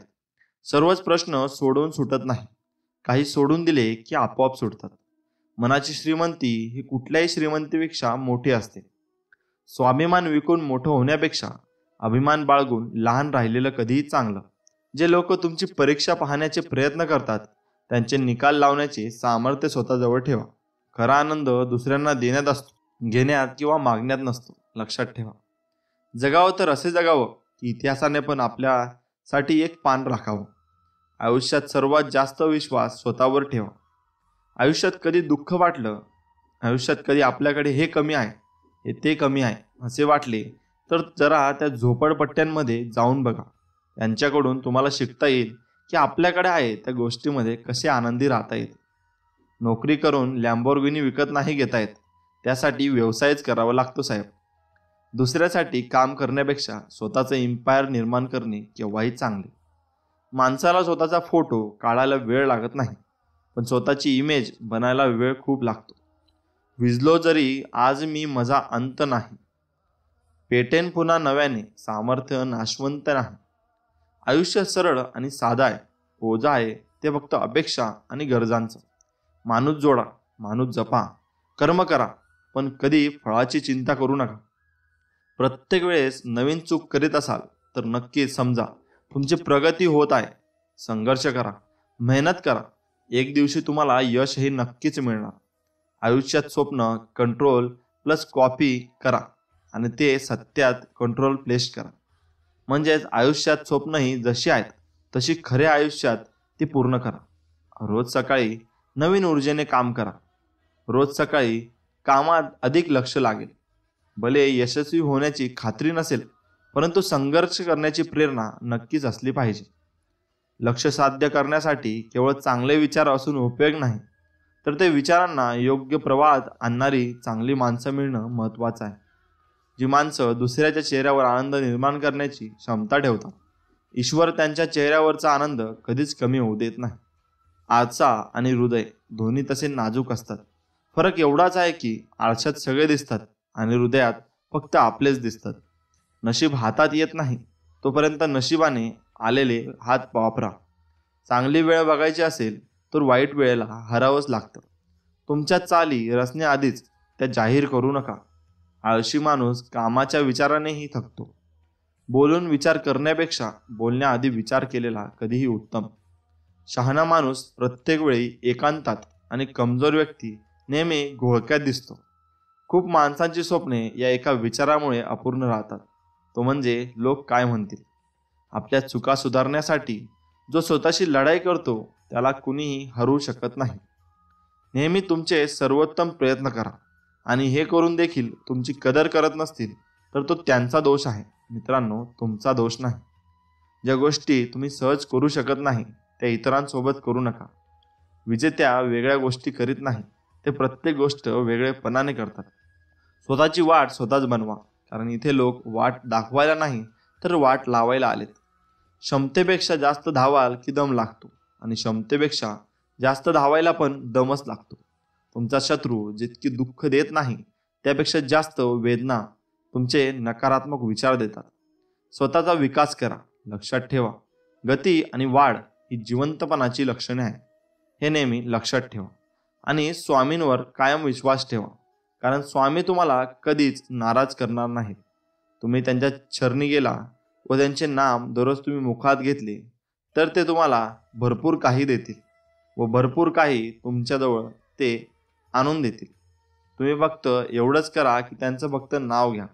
सर्वच प्रश्न सोडवून सुटत नाही. काही सोडून दिले की आपोआप सुटतात. मनाची श्रीमंती ही कुठल्याही श्रीमंतीपेक्षा मोठी असते. स्वाभिमान विकून मोठं होण्यापेक्षा अभिमान बाळगून लहान राहिलेलं कधीही चांगलं. जे लोक तुमची परीक्षा पाहण्याचे प्रयत्न करतात त्यांचे निकाल लावण्याचे सामर्थ्य स्वतःजवळ ठेवा. खरा आनंद दुसऱ्यांना देण्यात असतो, घेण्यात किंवा मागण्यात नसतो. लक्षात ठेवा. जगावं तर असे जगावं की इतिहासाने पण आपल्यासाठी एक पान राखावं. आयुष्यात सर्वात जास्त विश्वास स्वतःवर ठेवा. आयुष्यात कधी दुःख वाटलं, आयुष्यात कधी आपल्याकडे हे कमी आहे, हे ते कमी आहे असे वाटले तर जरा त्या झोपडपट्ट्यांमध्ये जाऊन बघा. त्यांच्याकडून तुम्हाला शिकता येईल की आपल्याकडे आहे त्या गोष्टीमध्ये कसे आनंदी राहता येते. नोकरी करून लॅम्बोर्गिनी विकत नाही घेता येत, त्यासाठी व्यवसायच करावा लागतो साहेब. दुसऱ्यासाठी काम करण्यापेक्षा स्वतःचं एम्पायर निर्माण करणे केव्हाही चांगले. माणसाला स्वतःचा फोटो काढायला वेळ लागत नाही, पण स्वतःची इमेज बनायला वेळ खूप लागतो. विजलो जरी आज मी मजा अंत नाही, पेटेन पुन्हा नव्याने सामर्थ्य नाशवंत नाही. आयुष्य सरळ आणि साधा आहे. ओझा आहे ते फक्त अपेक्षा आणि गरजांचं. माणूस जोडा, माणूस जपा, कर्म करा, पण कधी फळाची चिंता करू नका. प्रत्येक वेळेस नवीन चूक करीत असाल तर नक्की समजा तुमची प्रगती होत आहे. संघर्ष करा, मेहनत करा, एक दिवशी तुम्हाला यश हे नक्कीच मिळणार. आयुष्यात स्वप्न कंट्रोल प्लस कॉपी करा आणि ते सत्यात कंट्रोल प्लेस करा. म्हणजेच आयुष्यात स्वप्नही जशी आहेत तशी खऱ्या आयुष्यात ती पूर्ण करा. रोज सकाळी नवीन ऊर्जेने काम करा. रोज सकाळी कामात अधिक लक्ष लागेल. भले यशस्वी होण्याची खात्री नसेल, परंतु संघर्ष करण्याची प्रेरणा नक्कीच असली पाहिजे. लक्ष साध्य करण्यासाठी केवळ चांगले विचार असून उपयोग नाही, तर ते विचारांना योग्य प्रवाहात आणणारी चांगली माणसं मिळणं महत्त्वाचं आहे. जी माणसं दुसऱ्याच्या चेहऱ्यावर आनंद निर्माण करण्याची क्षमता ठेवतात, ईश्वर त्यांच्या चेहऱ्यावरचा आनंद कधीच कमी होऊ देत नाही. आरसा आणि हृदय दोन्ही तसे नाजूक असतात. फरक एवढाच आहे की आरशात सगळे दिसतात आणि हृदयात फक्त आपलेच दिसतात. नशीब हातात येत नाही तोपर्यंत नशिबाने आलेले हात वापरा. चांगली वेळ बघायची असेल तर वाईट वेळेला हरावंच लागतं. तुमच्या चाली रचण्याआधीच त्या जाहीर करू नका. आळशी माणूस कामाच्या विचारानेही थकतो. बोलून विचार करण्यापेक्षा बोलण्याआधी विचार केलेला कधीही उत्तम. शहाणा माणूस प्रत्येक वेळी एकांतात आणि कमजोर व्यक्ती नेहमी घोळक्यात दिसतो. खूप माणसांची स्वप्ने या एका विचारामुळे अपूर्ण राहतात, तो म्हणजे लोक काय म्हणतील. आपल्या चुका सुधारण्यासाठी जो स्वतःशी लढाई करतो त्याला कुणीही हरवू शकत नाही. नेहमी तुमचे सर्वोत्तम प्रयत्न करा आणि हे करून देखील तुमची कदर करत नसतील तर तो त्यांचा दोष आहे. मित्रांनो, तुमचा दोष नाही. ज्या गोष्टी तुम्ही सहज करू शकत नाही त्या इतरांसोबत करू नका. विजेत्या वेगळ्या गोष्टी करीत नाही, ते प्रत्येक गोष्ट वेगळेपणाने करतात. स्वतःची वाट स्वतःच बनवा, कारण इथे लोक वाट दाखवायला नाही तर वाट लावायला आलेत. क्षमतेपेक्षा जास्त धावाल की दम लागतो आणि क्षमतेपेक्षा जास्त धावायला पण दमच लागतो. तुमचा शत्रू जितकी दुःख देत नाही त्यापेक्षा जास्त वेदना तुमचे नकारात्मक विचार देतात. स्वतःचा विकास करा. लक्षात ठेवा, गती आणि वाढ ही जिवंतपणाची लक्षणे आहे. हे नेहमी लक्षात ठेवा आणि स्वामींवर कायम विश्वास ठेवा, कारण स्वामी तुम्हाला कधीच नाराज करणार नाहीत. तुम्ही त्यांच्या चरणी गेला व त्यांचे नाम दररोज तुम्ही मुखात घेतले तर ते तुम्हाला भरपूर काही देतील व भरपूर काही तुमच्याजवळ ते आणून देतील. तुम्ही फक्त एवढंच करा की त्यांचं फक्त नाव घ्या.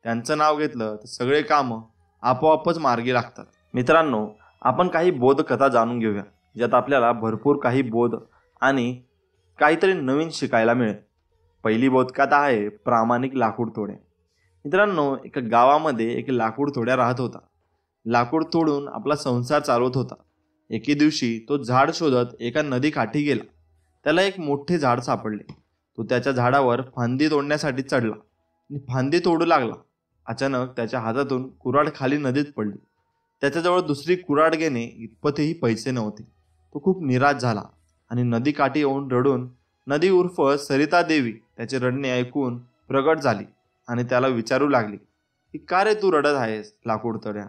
त्यांचं नाव घेतलं तर सगळे कामं आपोआपच मार्गी लागतात. मित्रांनो, आपण काही बोधकथा जाणून घेऊया, ज्यात आपल्याला भरपूर काही बोध आणि काहीतरी नवीन शिकायला मिळेल. पहिली बोधकथा आहे प्रामाणिक लाकूड तोड्या. मित्रांनो, एका गावामध्ये एक लाकूड तोड्या राहत होता. लाकूड तोडून आपला संसार चालवत होता. एके दिवशी तो झाड शोधत एका नदीकाठी गेला. त्याला एक मोठे झाड सापडले. तो त्याच्या झाडावर फांदी तोडण्यासाठी चढला आणि फांदी तोडू लागला. अचानक त्याच्या हातातून कुऱ्हाड खाली नदीत पडली. त्याच्याजवळ दुसरी कुऱ्हाड घेणे इतपतही पैसे नव्हते. तो खूप निराश झाला आणि नदीकाठी येऊन रडून नदी उर्फ सरिता देवी त्याचे रडणे ऐकून प्रगट झाली आणि त्याला विचारू लागली की का रे तू रडत आहेस लाकूड तोड्या.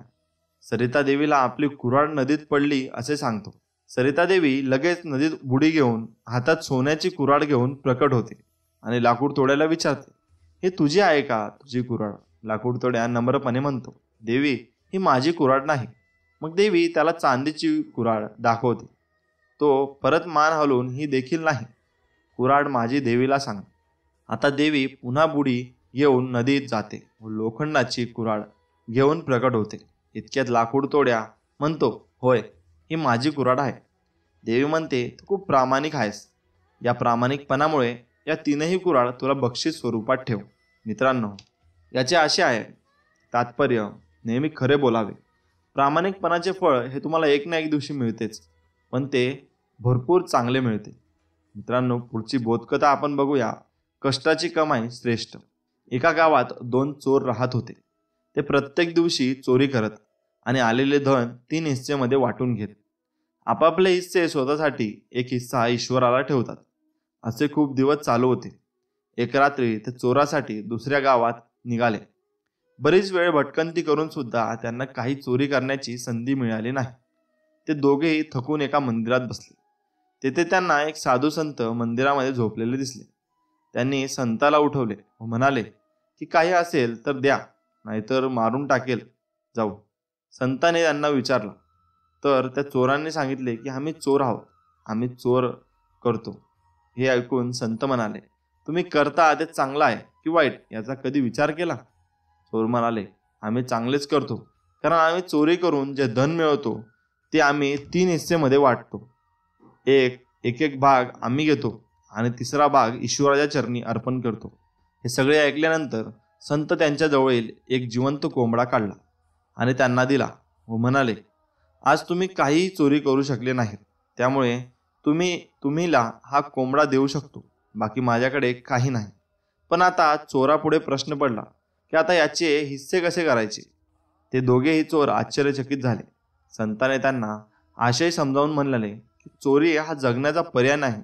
सरिता देवीला आपली कुऱ्हाड नदीत पडली असे सांगतो सरिता देवी लगेच नदीत बुडी घेऊन हातात सोन्याची कुऱ्हाड घेऊन प्रकट होते आणि लाकूड तोड्याला विचारते, हे तुझी आहे का तुझी कुऱ्हाड? लाकूड तोड्या नम्रपणे म्हणतो, देवी ही माझी कुऱ्हाड नाही. मग देवी त्याला चांदीची कुऱ्हाड दाखवते. तो परत मान हलवून ही देखील नाही, कुऱ्हाड माझी देवीला सांग. आता देवी पुन्हा बुडी येऊन नदीत जाते व लोखंडाची कुऱ्हाड घेऊन प्रकट होते. इतक्यात लाकूड तोड्या म्हणतो, होय ही माझी कुऱ्हाड आहे. देवी म्हणते, तू खूप प्रामाणिक आहेस. या प्रामाणिकपणामुळे या तीनही कुऱ्हाड तुला बक्षीस स्वरूपात ठेव. मित्रांनो, याचे असे आहे तात्पर्य, नेहमी खरे बोलावे. प्रामाणिकपणाचे फळ हे तुम्हाला एक ना एक दिवशी मिळतेच, पण ते भरपूर चांगले मिळते. मित्रांनो, पुढची बोधकथा आपण बघूया. कष्टाची कमाई श्रेष्ठ. एका गावात 2 चोर राहत होते. ते प्रत्येक दिवशी चोरी करत आणि आलेले धन 3 हिस्सेमध्ये वाटून घेत. आपापले हिस्से स्वतःसाठी, एक हिस्सा ईश्वराला ठेवतात. असे खूप दिवस चालू होते. एक रात्री ते चोरासाठी दुसऱ्या गावात निघाले. बरीच वेळ भटकंती करून सुद्धा त्यांना काही चोरी करण्याची संधी मिळाली नाही. ते दोघेही थकून एका मंदिरात बसले. तेथे त्यांना एक साधू संत मंदिरामध्ये झोपलेले दिसले. त्यांनी संताला उठवले व म्हणाले की काही असेल तर द्या, नाहीतर मारून टाकेल जाऊ. संताने त्यांना विचारलं तर त्या चोरांनी सांगितले की आम्ही चोर आहोत, आम्ही चोर करतो. हे ऐकून संत म्हणाले, तुम्ही करता ते चांगलं आहे की वाईट याचा कधी विचार केला? चोर म्हणाले, आम्ही चांगलेच करतो, कारण आम्ही चोरी करून जे धन मिळवतो ते आम्ही 3 हिस्सेमध्ये वाटतो. एक भाग आम्ही घेतो आणि तिसरा भाग ईश्वराच्या चरणी अर्पण करतो. हे सगळे ऐकल्यानंतर संत त्यांच्या जवळील एक जिवंत कोंबडा काढला आणि त्यांना दिला व म्हणाले, आज तुम्ही काहीही चोरी करू शकले नाहीत, त्यामुळे तुम्हीला हा कोंबडा देऊ शकतो. बाकी माझ्याकडे काही नाही. पण आता चोरापुढे प्रश्न पडला की आता याचे हिस्से कसे करायचे? ते दोघेही चोर आश्चर्यचकित झाले. संताने त्यांना आशय समजावून म्हणाले की चोरी हा जगण्याचा पर्याय नाही.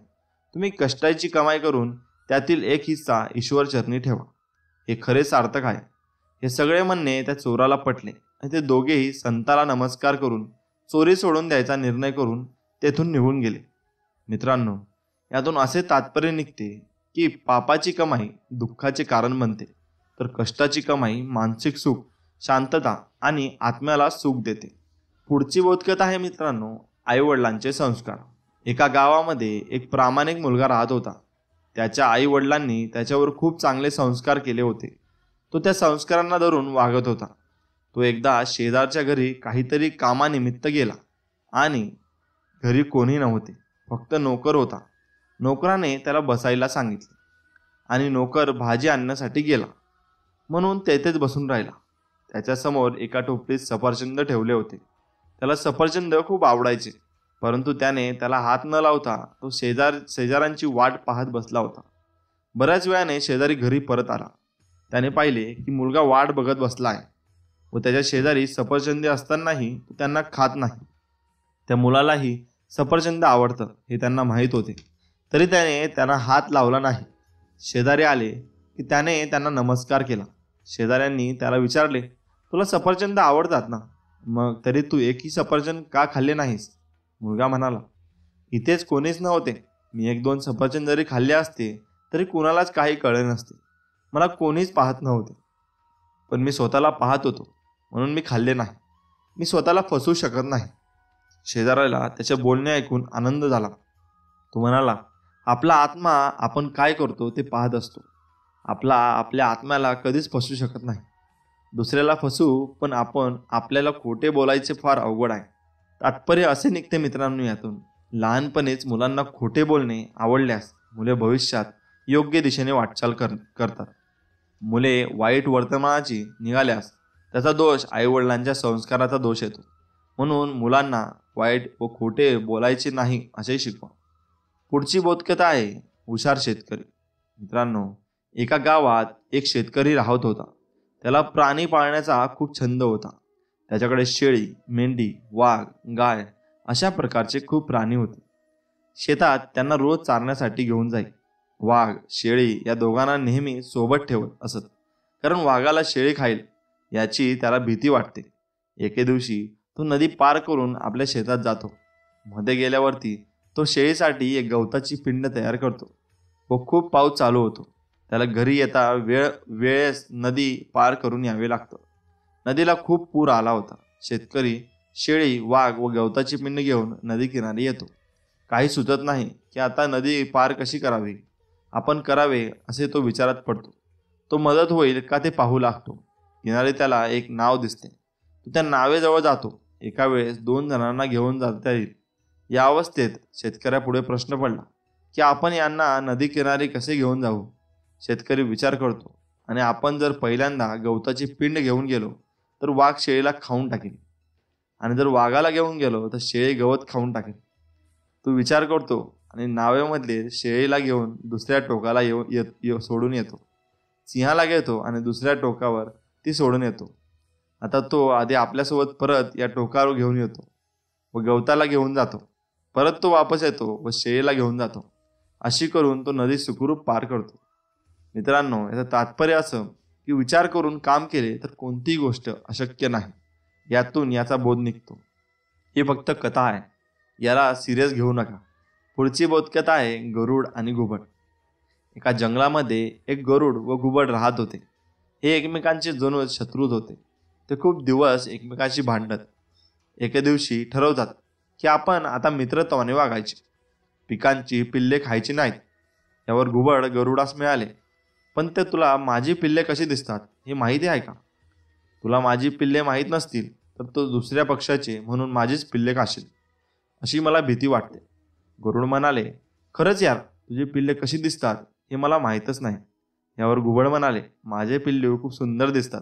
तुम्ही कष्टाची कमाई करून त्यातील एक हिस्सा ईश्वर चरणी ठेवा. हे खरे सार्थक आहे. हे सगळे म्हणणे त्या चोराला पटले आणि ते दोघेही संताला नमस्कार करून चोरी सोडून द्यायचा निर्णय करून तेथून निघून गेले. मित्रांनो, यातून असे तात्पर्य निघते की पापाची कमाई दुःखाचे कारण बनते, तर कष्टाची कमाई मानसिक सुख, शांतता आणि आत्म्याला सुख देते. पुढची बोधकथा आहे मित्रांनो, आईवडिलांचे संस्कार. एका गावामध्ये एक प्रामाणिक मुलगा राहत होता. त्याच्या आई वडिलांनी त्याच्यावर खूप चांगले संस्कार केले होते. तो त्या संस्कारांना धरून वागत होता. तो एकदा शेजारच्या घरी काहीतरी कामानिमित्त गेला आणि घरी कोणी नव्हते, फक्त नोकर होता. नोकराने त्याला बसायला सांगितले आणि नोकर भाजी आणण्यासाठी गेला म्हणून तेथेच बसून राहिला. त्याच्यासमोर एका टोपलीत सफरचंद ठेवले होते. त्याला सफरचंद खूप आवडायचे, परंतु त्याने त्याला हात न लावता तो शेजाऱ्यांची वाट पाहत बसला होता. बऱ्याच वेळाने शेजारी घरी परत आला. त्याने पाहिले की मुलगा वाट बघत बसला आहे व त्याच्या शेजारी सफरचंदे असतानाही तो त्यांना खात नाही. त्या मुलालाही सफरचंद आवडतं हे त्यांना माहीत होते, तरी त्याने त्यांना हात लावला नाही. शेजारी आले की त्याने त्यांना नमस्कार केला. शेजाऱ्यांनी त्याला विचारले, तुला सफरचंद आवडतात ना, मग तरी तू एकही सफरचंद का खाल्ले नाहीस? मुलगा म्हणाला, इथेच कोणीच नव्हते. मी 1-2 सफरचंद जरी खाल्ले असते तरी कुणालाच काही कळले नसते. मला कोणीच पाहत नव्हते, पण मी स्वतःला पाहत होतो म्हणून मी खाल्ले नाही. मी स्वतःला फसवू शकत नाही. शेजाऱ्याला त्याचे बोलणे ऐकून आनंद झाला. तो म्हणाला, आपला आत्मा आपण काय करतो ते पाहत असतो. आपल्या आत्म्याला कधीच फसवू शकत नाही. दुसऱ्याला फसवू, पण आपण आपल्याला खोटे बोलायचे फार अवघड आहे. तात्पर्य असे निघते मित्रांनो यातून, लहानपणीच मुलांना खोटे बोलणे आवडल्यास मुले भविष्यात योग्य दिशेने वाटचाल करतात. मुले वाईट वर्तमानाची निघाल्यास त्याचा दोष आईवडिलांच्या संस्काराचा दोष येतो. म्हणून मुलांना वाईट व खोटे बोलायचे नाही असे शिकवा. पुढची बोधकथा आहे हुशार शेतकरी. मित्रांनो, एका गावात एक शेतकरी राहत होता. त्याला प्राणी पाळण्याचा खूप छंद होता. त्याच्याकडे शेळी, मेंढी, वाघ, गाय अशा प्रकारचे खूप प्राणी होते. शेतात त्यांना रोज चारण्यासाठी घेऊन जाई. वाघ, शेळी या दोघांना नेहमी सोबत ठेवत असत, कारण वाघाला शेळी खाईल याची त्याला भीती वाटते. एके दिवशी तो नदी पार करून आपल्या शेतात जातो. मध्ये गेल्यावरती तो शेळीसाठी एक गवताची पिंड तयार करतो व खूप पाऊस चालू होतो. त्याला घरी येता वेळेस नदी पार करून यावे लागतं. नदीला खूप पूर आला होता. शेतकरी शेळी, वाघ व गवताची पिंड घेऊन नदी किनारी येतो. काही सुचत नाही की आता नदी पार कशी करावी, आपण करावे असे तो विचारात पडतो. तो मदत होईल का ते पाहू लागतो. किनारी त्याला एक नाव दिसते. तो त्या नावेजवळ जातो. एका वेळेस 2 जणांना घेऊन जाता येईल. या अवस्थेत शेतकऱ्यापुढे प्रश्न पडला की आपण यांना नदी किनारी कसे घेऊन जाऊ. शेतकरी विचार करतो आणि आपण जर पहिल्यांदा गवताची पिंड घेऊन गेलो तर वाघ शेळीला खाऊन टाकेल आणि जर वाघाला घेऊन गेलो तर शेळी गवत खाऊन टाकेल. तो विचार करतो आणि नावेमधले शेळीला घेऊन दुसऱ्या टोकाला सोडून येतो. सिंहाला घेतो आणि दुसऱ्या टोकावर ती सोडून येतो. आता तो आधी आपल्यासोबत परत या टोकावर घेऊन येतो व गवताला घेऊन जातो. परत तो वापस येतो व शेळीला घेऊन जातो. अशी करून तो नदी सुखरूप पार करतो. मित्रांनो, याचं तात्पर्य असं की विचार करून काम केले तर कोणतीही गोष्ट अशक्य नाही. यातून याचा बोध निघतो. ही फक्त कथा आहे, याला सिरियस घेऊ नका. पुढची बोधकथा आहे गरुड आणि घुबड. एका जंगलामध्ये एक गरुड व घुबड राहत होते. हे एकमेकांचे जणू शत्रूच होते. ते खूप दिवस एकमेकांशी भांडत. एके दिवशी ठरवतात की आपण आता मित्रत्वाने वागायचे. पिकांची पिल्ले खायची नाहीत. यावर घुबड गरुडास मिळाले, पण ते तुला माझी पिल्ले कशी दिसतात हे माहिती आहे का? तुला माझी पिल्ले माहीत नसतील तर तो दुसऱ्या पक्षाचे म्हणून माझीच पिल्ले खाशील अशी मला भीती वाटते. गरुड म्हणाले, खरंच यार, तुझी पिल्ले कशी दिसतात हे मला माहीतच नाही. यावर घुबड म्हणाले, माझे पिल्लू खूप सुंदर दिसतात.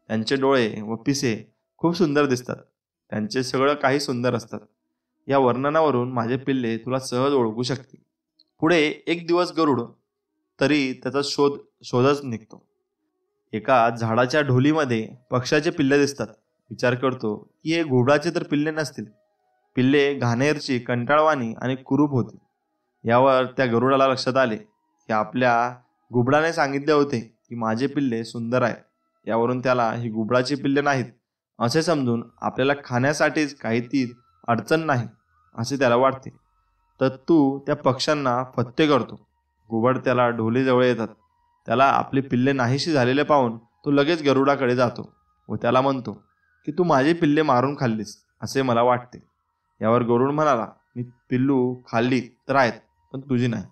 त्यांचे डोळे व पिसे खूप सुंदर दिसतात. त्यांचे सगळं काही सुंदर असतात. या वर्णनावरून माझे पिल्ले तुला सहज ओळखू शकतील. पुढे एक दिवस गरुड तरी त्याचा शोधच निघतो. एका झाडाच्या ढोलीमध्ये पक्ष्याचे पिल्ले दिसतात. विचार करतो की हे घुबडाचे तर पिल्ले नसतील. पिल्ले घाणेरची, कंटाळवाणी आणि कुरूप होती. यावर त्या गरुडाला लक्षात आले की आपल्या घुबडाने सांगितले होते की माझे पिल्ले सुंदर आहेत. यावरून त्याला ही घुबडाची पिल्ले नाहीत असे समजून आपल्याला खाण्यासाठीच काही ती अडचण नाही असे त्याला वाटते. तर तू त्या पक्ष्यांना फत्ते करतो. घुबड त्याला ढोलीजवळ येतात. त्याला आपली पिल्ले नाहीशी झालेले पाहून तो लगेच गरुडाकडे जातो व त्याला म्हणतो की तू माझी पिल्ले मारून खाल्लीस असे मला वाटते. यावर गरुड म्हणाला, मी पिल्लू खाल्ली तर आहेत, पण तुझी नाही.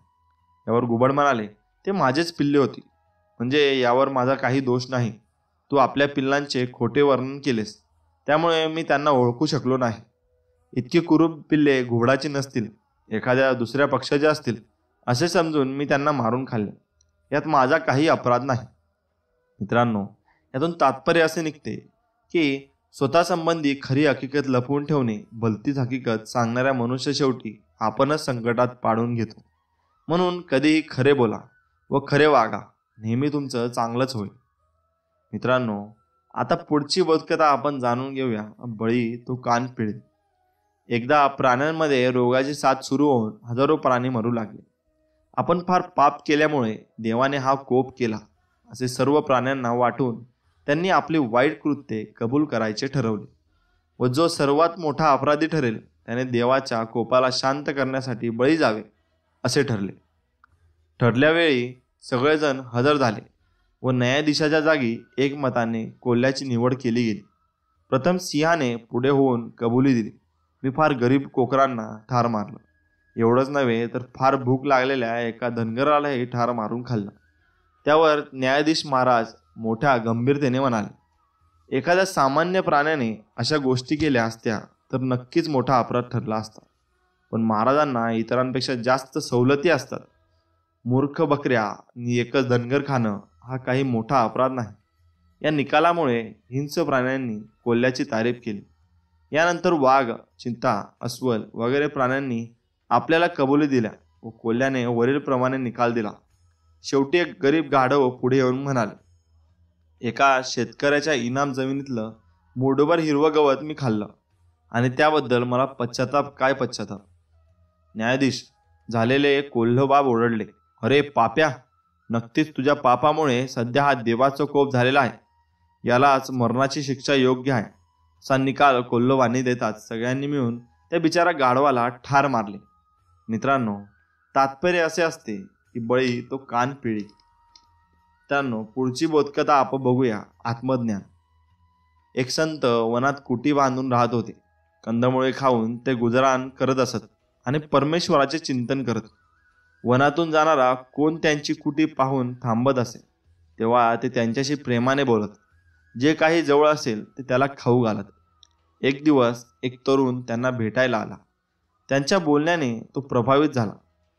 यावर घुबड म्हणाले, ते माझेच पिल्ले होती, म्हणजे यावर माझा काही दोष नाही. तू आपल्या पिल्लांचे खोटे वर्णन केलेस, त्यामुळे मी त्यांना ओळखू शकलो नाही. इतकी कुरूप पिल्ले घुबडाची नसतील, एखाद्या दुसऱ्या पक्षाचे असतील असे समजून मी त्यांना मारून खाल्ले. यात माझा काही अपराध नाही. मित्रांनो, यातून तात्पर्य असे निघते की स्वतःसंबंधी खरी हकीकत लपवून ठेवणे, भलतीच हकीकत सांगणाऱ्या मनुष्य शेवटी आपणच संकटात पाडून घेतो. म्हणून कधीही खरे बोला व खरे वागा. नेहमी तुमचं चांगलंच होईल. मित्रांनो, आता पुढची बोधकथा आपण जाणून घेऊया. बळी तो कान पिळेल. एकदा प्राण्यांमध्ये रोगाची साथ सुरू होऊन हजारो प्राणी मरू लागले. आपण फार पाप केल्यामुळे देवाने हा कोप केला असे सर्व प्राण्यांना वाटून त्यांनी आपली वाईट कृत्ये कबूल करायचे ठरवले व जो सर्वात मोठा अपराधी ठरेल त्याने देवाच्या कोपाला शांत करण्यासाठी बळी जावे असे ठरले. ठरल्यावेळी सगळेजण हजर झाले व न्यायाधीशाच्या जागी एकमताने कोल्ह्याची निवड केली गेली. प्रथम सिंहाने पुढे होऊन कबुली दिली, मी फार गरीब कोकरांना ठार मारलं. एवढंच नव्हे तर फार भूक लागलेल्या एका धनगरालाही ठार मारून खाल्लं. त्यावर न्यायाधीश महाराज मोठ्या गंभीरतेने म्हणाले, एखाद्या सामान्य प्राण्याने अशा गोष्टी केल्या असत्या तर नक्कीच मोठा अपराध ठरला असता, पण महाराजांना इतरांपेक्षा जास्त सवलती असतात. मूर्ख बकऱ्या आणि एकच धनगर खाणं हा काही मोठा अपराध नाही. या निकालामुळे हिंस्र प्राण्यांनी कोल्ह्याची तारीफ केली. यानंतर वाघ, चिंता, अस्वल वगैरे प्राण्यांनी आपल्याला कबुली दिल्या व कोल्ह्याने वरीलप्रमाणे निकाल दिला. शेवटी एक गरीब गाढव पुढे येऊन म्हणाले, एका शेतकऱ्याच्या इनाम जमिनीतलं मूठभर हिरवं गवत मी खाल्लं आणि त्याबद्दल मला पश्चाताप काय पश्चाताप. न्यायाधीश झालेले कोल्हबाब ओरडले, अरे पाप्या, नक्कीच तुझ्या पापामुळे सध्या हा देवाचा कोप झालेला आहे. यालाच मरणाची शिक्षा योग्य आहे. असा निकाल कोल्हवानी देतात सगळ्यांनी मिळून त्या बिचारा गाढवाला ठार मारले. मित्रांनो, तात्पर्य असे असते की बळी तो कान पिळी. मित्रांनो, पुढची बोधकथा आपण बघूया. आत्मज्ञान. एक संत वनात कुटी बांधून राहत होते. कंदमुळे खाऊन ते गुजराण करत असत आणि परमेश्वराचे चिंतन करत. वनातून जाणारा कोण त्यांची कुटी पाहून थांबत असे तेव्हा ते त्यांच्याशी प्रेमाने बोलत. जे काही जवळ असेल ते त्याला खाऊ घालत. एक दिवस एक तरुण त्यांना भेटायला आला. त्यांच्या बोलण्याने तो प्रभावित झाला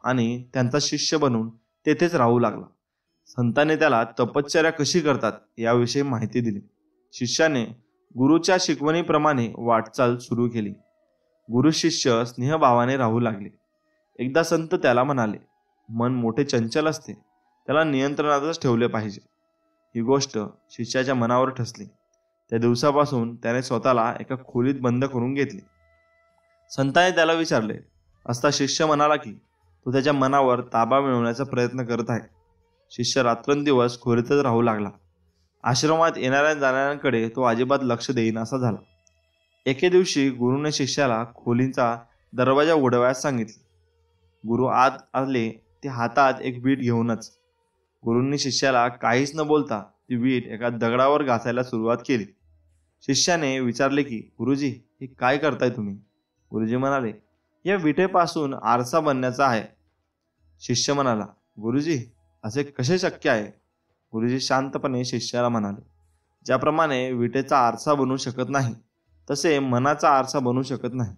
आणि त्यांचा शिष्य बनून तेथेच राहू लागला. संतांनी त्याला तपश्चर्या कशी करतात याविषयी माहिती दिली. शिष्याने गुरुच्या शिकवणीप्रमाणे वाटचाल सुरू केली. गुरु शिष्य स्नेहभावाने राहू लागले. एकदा संत त्याला म्हणाले, मन मोठे चंचल असते, त्याला नियंत्रणातच ठेवले पाहिजे. ही गोष्ट शिष्याच्या मनावर ठसली. त्या दिवसापासून त्याने स्वतःला एका खोलीत बंद करून घेतले. संताने त्याला विचारले असता शिष्य म्हणाला की तो त्याच्या मनावर ताबा मिळवण्याचा प्रयत्न करत आहे. शिष्य रात्रंदिवस खोलीतच राहू लागला. आश्रमात येणाऱ्या जाणाऱ्यांकडे तो अजिबात लक्ष देईन असा झाला. एके दिवशी गुरुने शिष्याला खोलीचा दरवाजा उघडवायला सांगितले. गुरु आत आले ते हातात एक वीट घेऊनच. गुरूंनी शिष्याला काहीच न बोलता ती वीट एका दगडावर घासायला सुरुवात केली. शिष्याने विचारले की गुरुजी, हे काय करताय तुम्ही? गुरुजी म्हणाले, या विटेपासून आरसा बनण्याचा आहे. शिष्य म्हणाला, गुरुजी, असे कसे शक्य आहे? गुरुजी शांतपणे शिष्याला म्हणाले, ज्याप्रमाणे विटेचा आरसा बनू शकत नाही तसे मनाचा आरसा बनू शकत नाही.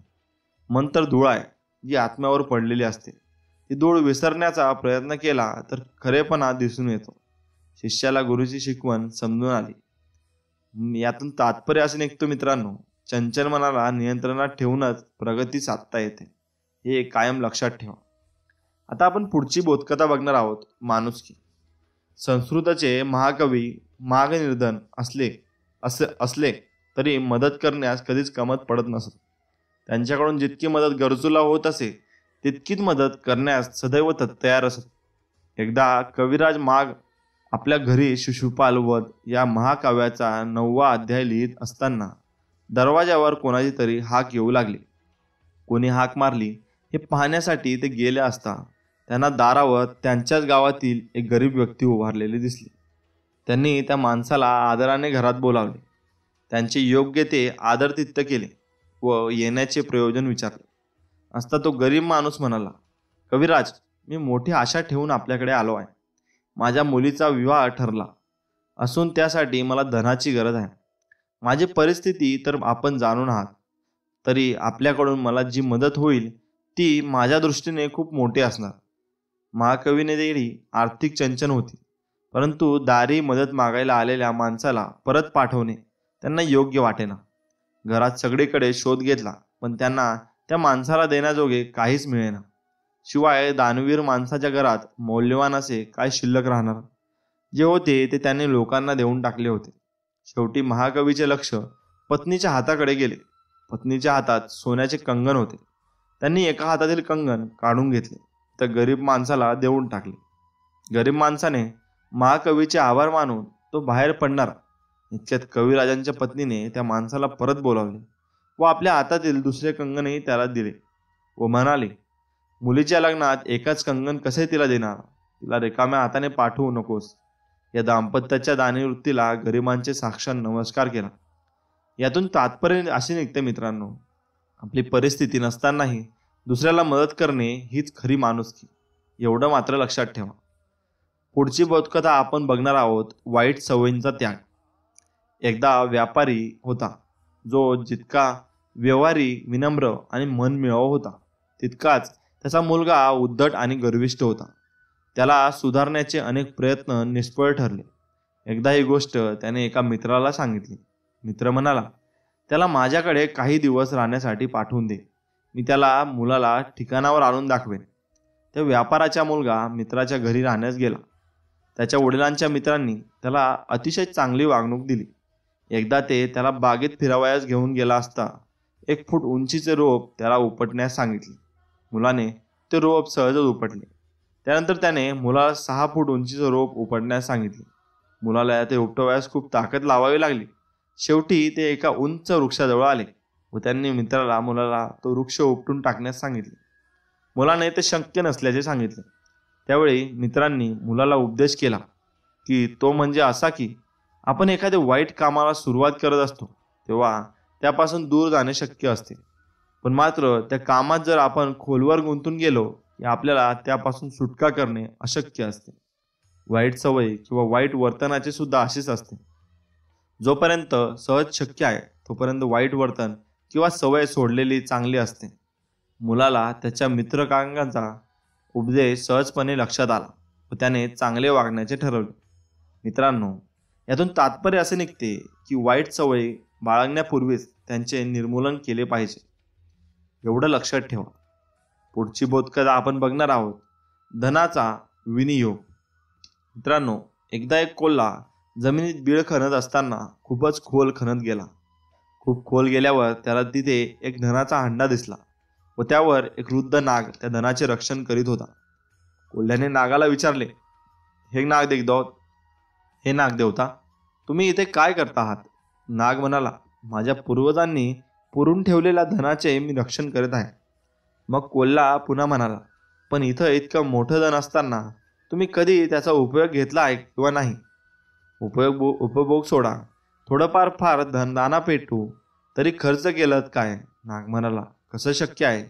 मन तर धूळ आहे जी आत्म्यावर पडलेली असते. ती धूळ विसरण्याचा प्रयत्न केला तर खरेपणा दिसून येतो. शिष्याला गुरुची शिकवण समजून आली. यातून तात्पर्य असे निघतो मित्रांनो, चंचल मनाला नियंत्रणात ठेवूनच प्रगती साधता येते. हे कायम लक्षात ठेवा. आता आपण पुढची बोधकथा बघणार आहोत. माणुसकी. संस्कृतचे महाकवी माघनिर्धन असले तरी मदत करण्यास कधीच कमत पडत नसत. त्यांच्याकडून जितकी मदत गरजूला होत असे तितकीच मदत करण्यास सदैव तयार असत. एकदा कविराज माघ आपल्या घरी शिशुपाल वध या महाकाव्याचा 9वा अध्याय लिहित असताना दरवाजावर कोणाची तरी हाक येऊ लागली. कोणी हाक मारली हे पाहण्यासाठी ते गेले असता त्यांना दारावर त्यांच्याच गावातील एक गरीब व्यक्ती उभारलेली दिसली. त्यांनी त्या माणसाला आदराने घरात बोलावले. त्यांचे योग्य ते आदरातिथ्य केले व येण्याचे प्रयोजन विचारले असता तो गरीब माणूस म्हणाला, कविराज, मी मोठी आशा ठेवून आपल्याकडे आलो आहे. माझ्या मुलीचा विवाह ठरला असून त्यासाठी मला धनाची गरज आहे. माझी परिस्थिती तर आपण जाणून आहात. तरी आपल्याकडून मला जी मदत होईल ती माझ्या दृष्टीने खूप मोठी असणार. महाकवीने देणी आर्थिक चंचन होती, परंतु दारी मदत मागायला आलेल्या माणसाला परत पाठवणे त्यांना योग्य वाटेना. घरात सगळीकडे शोध घेतला पण त्यांना त्या माणसाला देण्याजोगे काहीच मिळेना. शिवाय दानवीर माणसाच्या घरात मौल्यवान असे काय शिल्लक राहणार? जे होते ते त्यांनी लोकांना देऊन टाकले होते. शेवटी महाकवीचे लक्ष पत्नीच्या हाताकडे गेले. पत्नीच्या हातात सोन्याचे कंगन होते. त्यांनी एका हातातील कंगन काढून घेतले तर गरीब माणसाला देऊन टाकले. गरीब माणसाने महाकवीचे आभार मानून तो बाहेर पडणार इतक्यात कविराजांच्या पत्नीने त्या माणसाला परत बोलावले व आपल्या हातातील दुसरे कंगनही त्याला दिले व म्हणाले, मुलीच्या लग्नात एकाच कंगन कसे तिला देणार? तिला रिकाम्या हाताने पाठवू नकोस. या दाम्पत्याच्या दानवृत्तीला गरिबांचे साक्षात नमस्कार केला. यातून तात्पर्य असे निघते मित्रांनो, आपली परिस्थिती नसतानाही दुसऱ्याला मदत करणे हीच खरी माणुसकी. एवढं मात्र लक्षात ठेवा. पुढची बोधकथा आपण बघणार आहोत. वाईट सवयींचा त्याग. एकदा व्यापारी होता जो जितका व्यवहारी, विनम्र आणि मनमिळाऊ होता तितकाच त्याचा मुलगा उद्धट आणि गर्विष्ठ होता. त्याला सुधारण्याचे अनेक प्रयत्न निष्फळ ठरले. एकदा ही गोष्ट त्याने एका मित्राला सांगितली. मित्र म्हणाला, त्याला माझ्याकडे काही दिवस राहण्यासाठी पाठवून दे. मी त्याला मुलाला ठिकाणावर आणून दाखवेन. त्या व्यापाराचा मुलगा मित्राच्या घरी राहण्यास गेला. त्याच्या वडिलांच्या मित्रांनी त्याला अतिशय चांगली वागणूक दिली. एकदा ते त्याला बागेत फिरवायला घेऊन गेला असता 1 फूट उंचीचे रोप त्याला उपटण्यास सांगितले. मुलाने ते रोप सहजच उपटले. त्यानंतर त्याने मुलाला 6 फूट उंचीचे रोप उपटण्यास सांगितले. मुलाला ते उपटवायस खूप ताकद लावावी लागली. शेवटी ते एका उंच वृक्षाजवळ आले. व त्यांनी मुलाला तो वृक्ष उपटून टाकण्यास सांगितले. मुलाने ते शक्य नसल्याचे सांगितले. त्यावेळी मित्रांनी मुलाला उपदेश केला की तो म्हणजे असा की आपण एखाद्या वाईट कामाला सुरुवात करत असतो तेव्हा त्यापासून दूर जाणे शक्य असते, पण मात्र त्या कामात जर आपण खोलवर गुंतून गेलो की आपल्याला त्यापासून सुटका करणे अशक्य असते. वाईट सवय किंवा वाईट वर्तनाचे सुद्धा असेच असते. जोपर्यंत सहज शक्य आहे तोपर्यंत वाईट वर्तन किंवा सवय सोडलेली चांगली असते. मुलाला त्याच्या मित्रकांगांचा उपदेश सहजपणे लक्षात आला व त्याने चांगले वागण्याचे ठरवले. मित्रांनो, यातून तात्पर्य असे निघते की वाईट सवयी बाळगण्यापूर्वीच त्यांचे निर्मूलन केले पाहिजे. एवढं लक्षात ठेवा. पुढची बोधकथा आपण बघणार आहोत, धनाचा विनियोग. मित्रांनो, एकदा एक कोल्हा जमिनीत बीळ खणत असताना खूपच खोल खणत गेला. खूप खोल गेल्यावर त्याला तिथे एक धनाचा हंडा दिसला व त्यावर एक वृद्ध नाग त्या धनाचे रक्षण करीत होता. कोल्ह्याने नागाला विचारले, हे नागदेवता, तुम्ही इथे काय करता आहात? नाग म्हणाला, माझ्या पूर्वजांनी पुरून ठेवलेल्या धनाचे मी रक्षण करत आहे. मग कोल्हा पुन्हा म्हणाला, पण इथं इतकं मोठं धन असताना तुम्ही कधी त्याचा उपयोग घेतला आहे किंवा नाही? उपभोग सोडा, थोडंफार फार दाना पेटू तरी खर्च केलं काय? नाग म्हणाला, कसं शक्य आहे?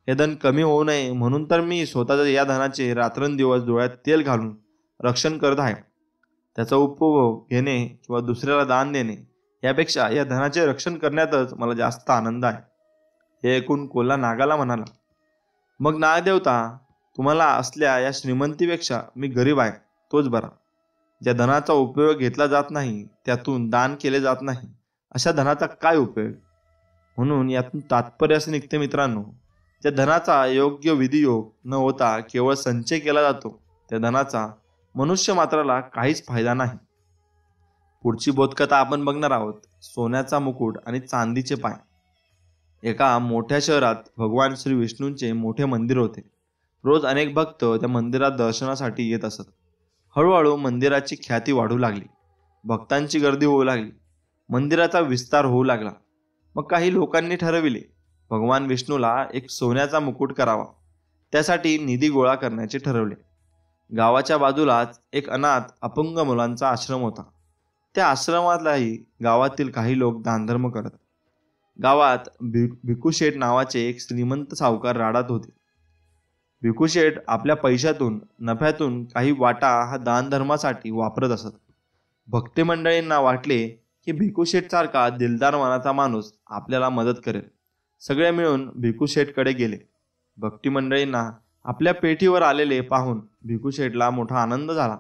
हे धन कमी होऊ नये म्हणून तर मी स्वतःच्या या धनाचे रात्रंदिवस डोळ्यात तेल घालून रक्षण करत आहे. त्याचा उपभोग घेणे किंवा दुसऱ्याला दान देणे यापेक्षा या धनाचे रक्षण करण्यातच मला जास्त आनंद आहे. हे ऐकून कोल्हा नागाला म्हणाला, मग नागदेवता, तुम्हाला असल्या या श्रीमंतीपेक्षा मी गरीब आहे तोच बरा. ज्या धनाचा उपयोग घेतला जात नाही, त्यातून दान केले जात नाही, अशा धनाचा काय उपयोग? म्हणून यातून तात्पर्य असे निघते मित्रांनो, ज्या धनाचा योग्य विधियोग न होता केवळ संचय केला जातो त्या धनाचा मनुष्य मात्राला काहीच फायदा नाही. पुढची बोधकथा आपण बघणार आहोत, सोन्याचा मुकुट आणि चांदीचे पाय. एका मोठ्या शहरात भगवान श्री विष्णूंचे मोठे मंदिर होते. रोज अनेक भक्त त्या मंदिरात दर्शनासाठी येत असत. हळूहळू मंदिराची ख्याती वाढू लागली. भक्तांची गर्दी होऊ लागली. मंदिराचा विस्तार होऊ लागला. मग काही लोकांनी ठरविले भगवान विष्णूला एक सोन्याचा मुकुट करावा. त्यासाठी निधी गोळा करण्याचे ठरवले. गावाच्या बाजूलाच एक अनाथ अपंग मुलांचा आश्रम होता. त्या आश्रमातलाही गावातील काही लोक दानधर्म करत. गावात भिकूशेठ नावाचे एक श्रीमंत सावकार राहत होते. भिकूशेठ आपल्या पैशातून नफ्यातून काही वाटा हा दानधर्मासाठी वापरत असत. भक्ती मंडळींना वाटले की भिकूशेठ सारखा दिलदार मनाचा माणूस आपल्याला मदत करेल. सगळे मिळून भिकूशेठकडे गेले. भक्ती मंडळींना आपल्या पेटीवर आलेले पाहून भिकूशेठला मोठा आनंद झाला.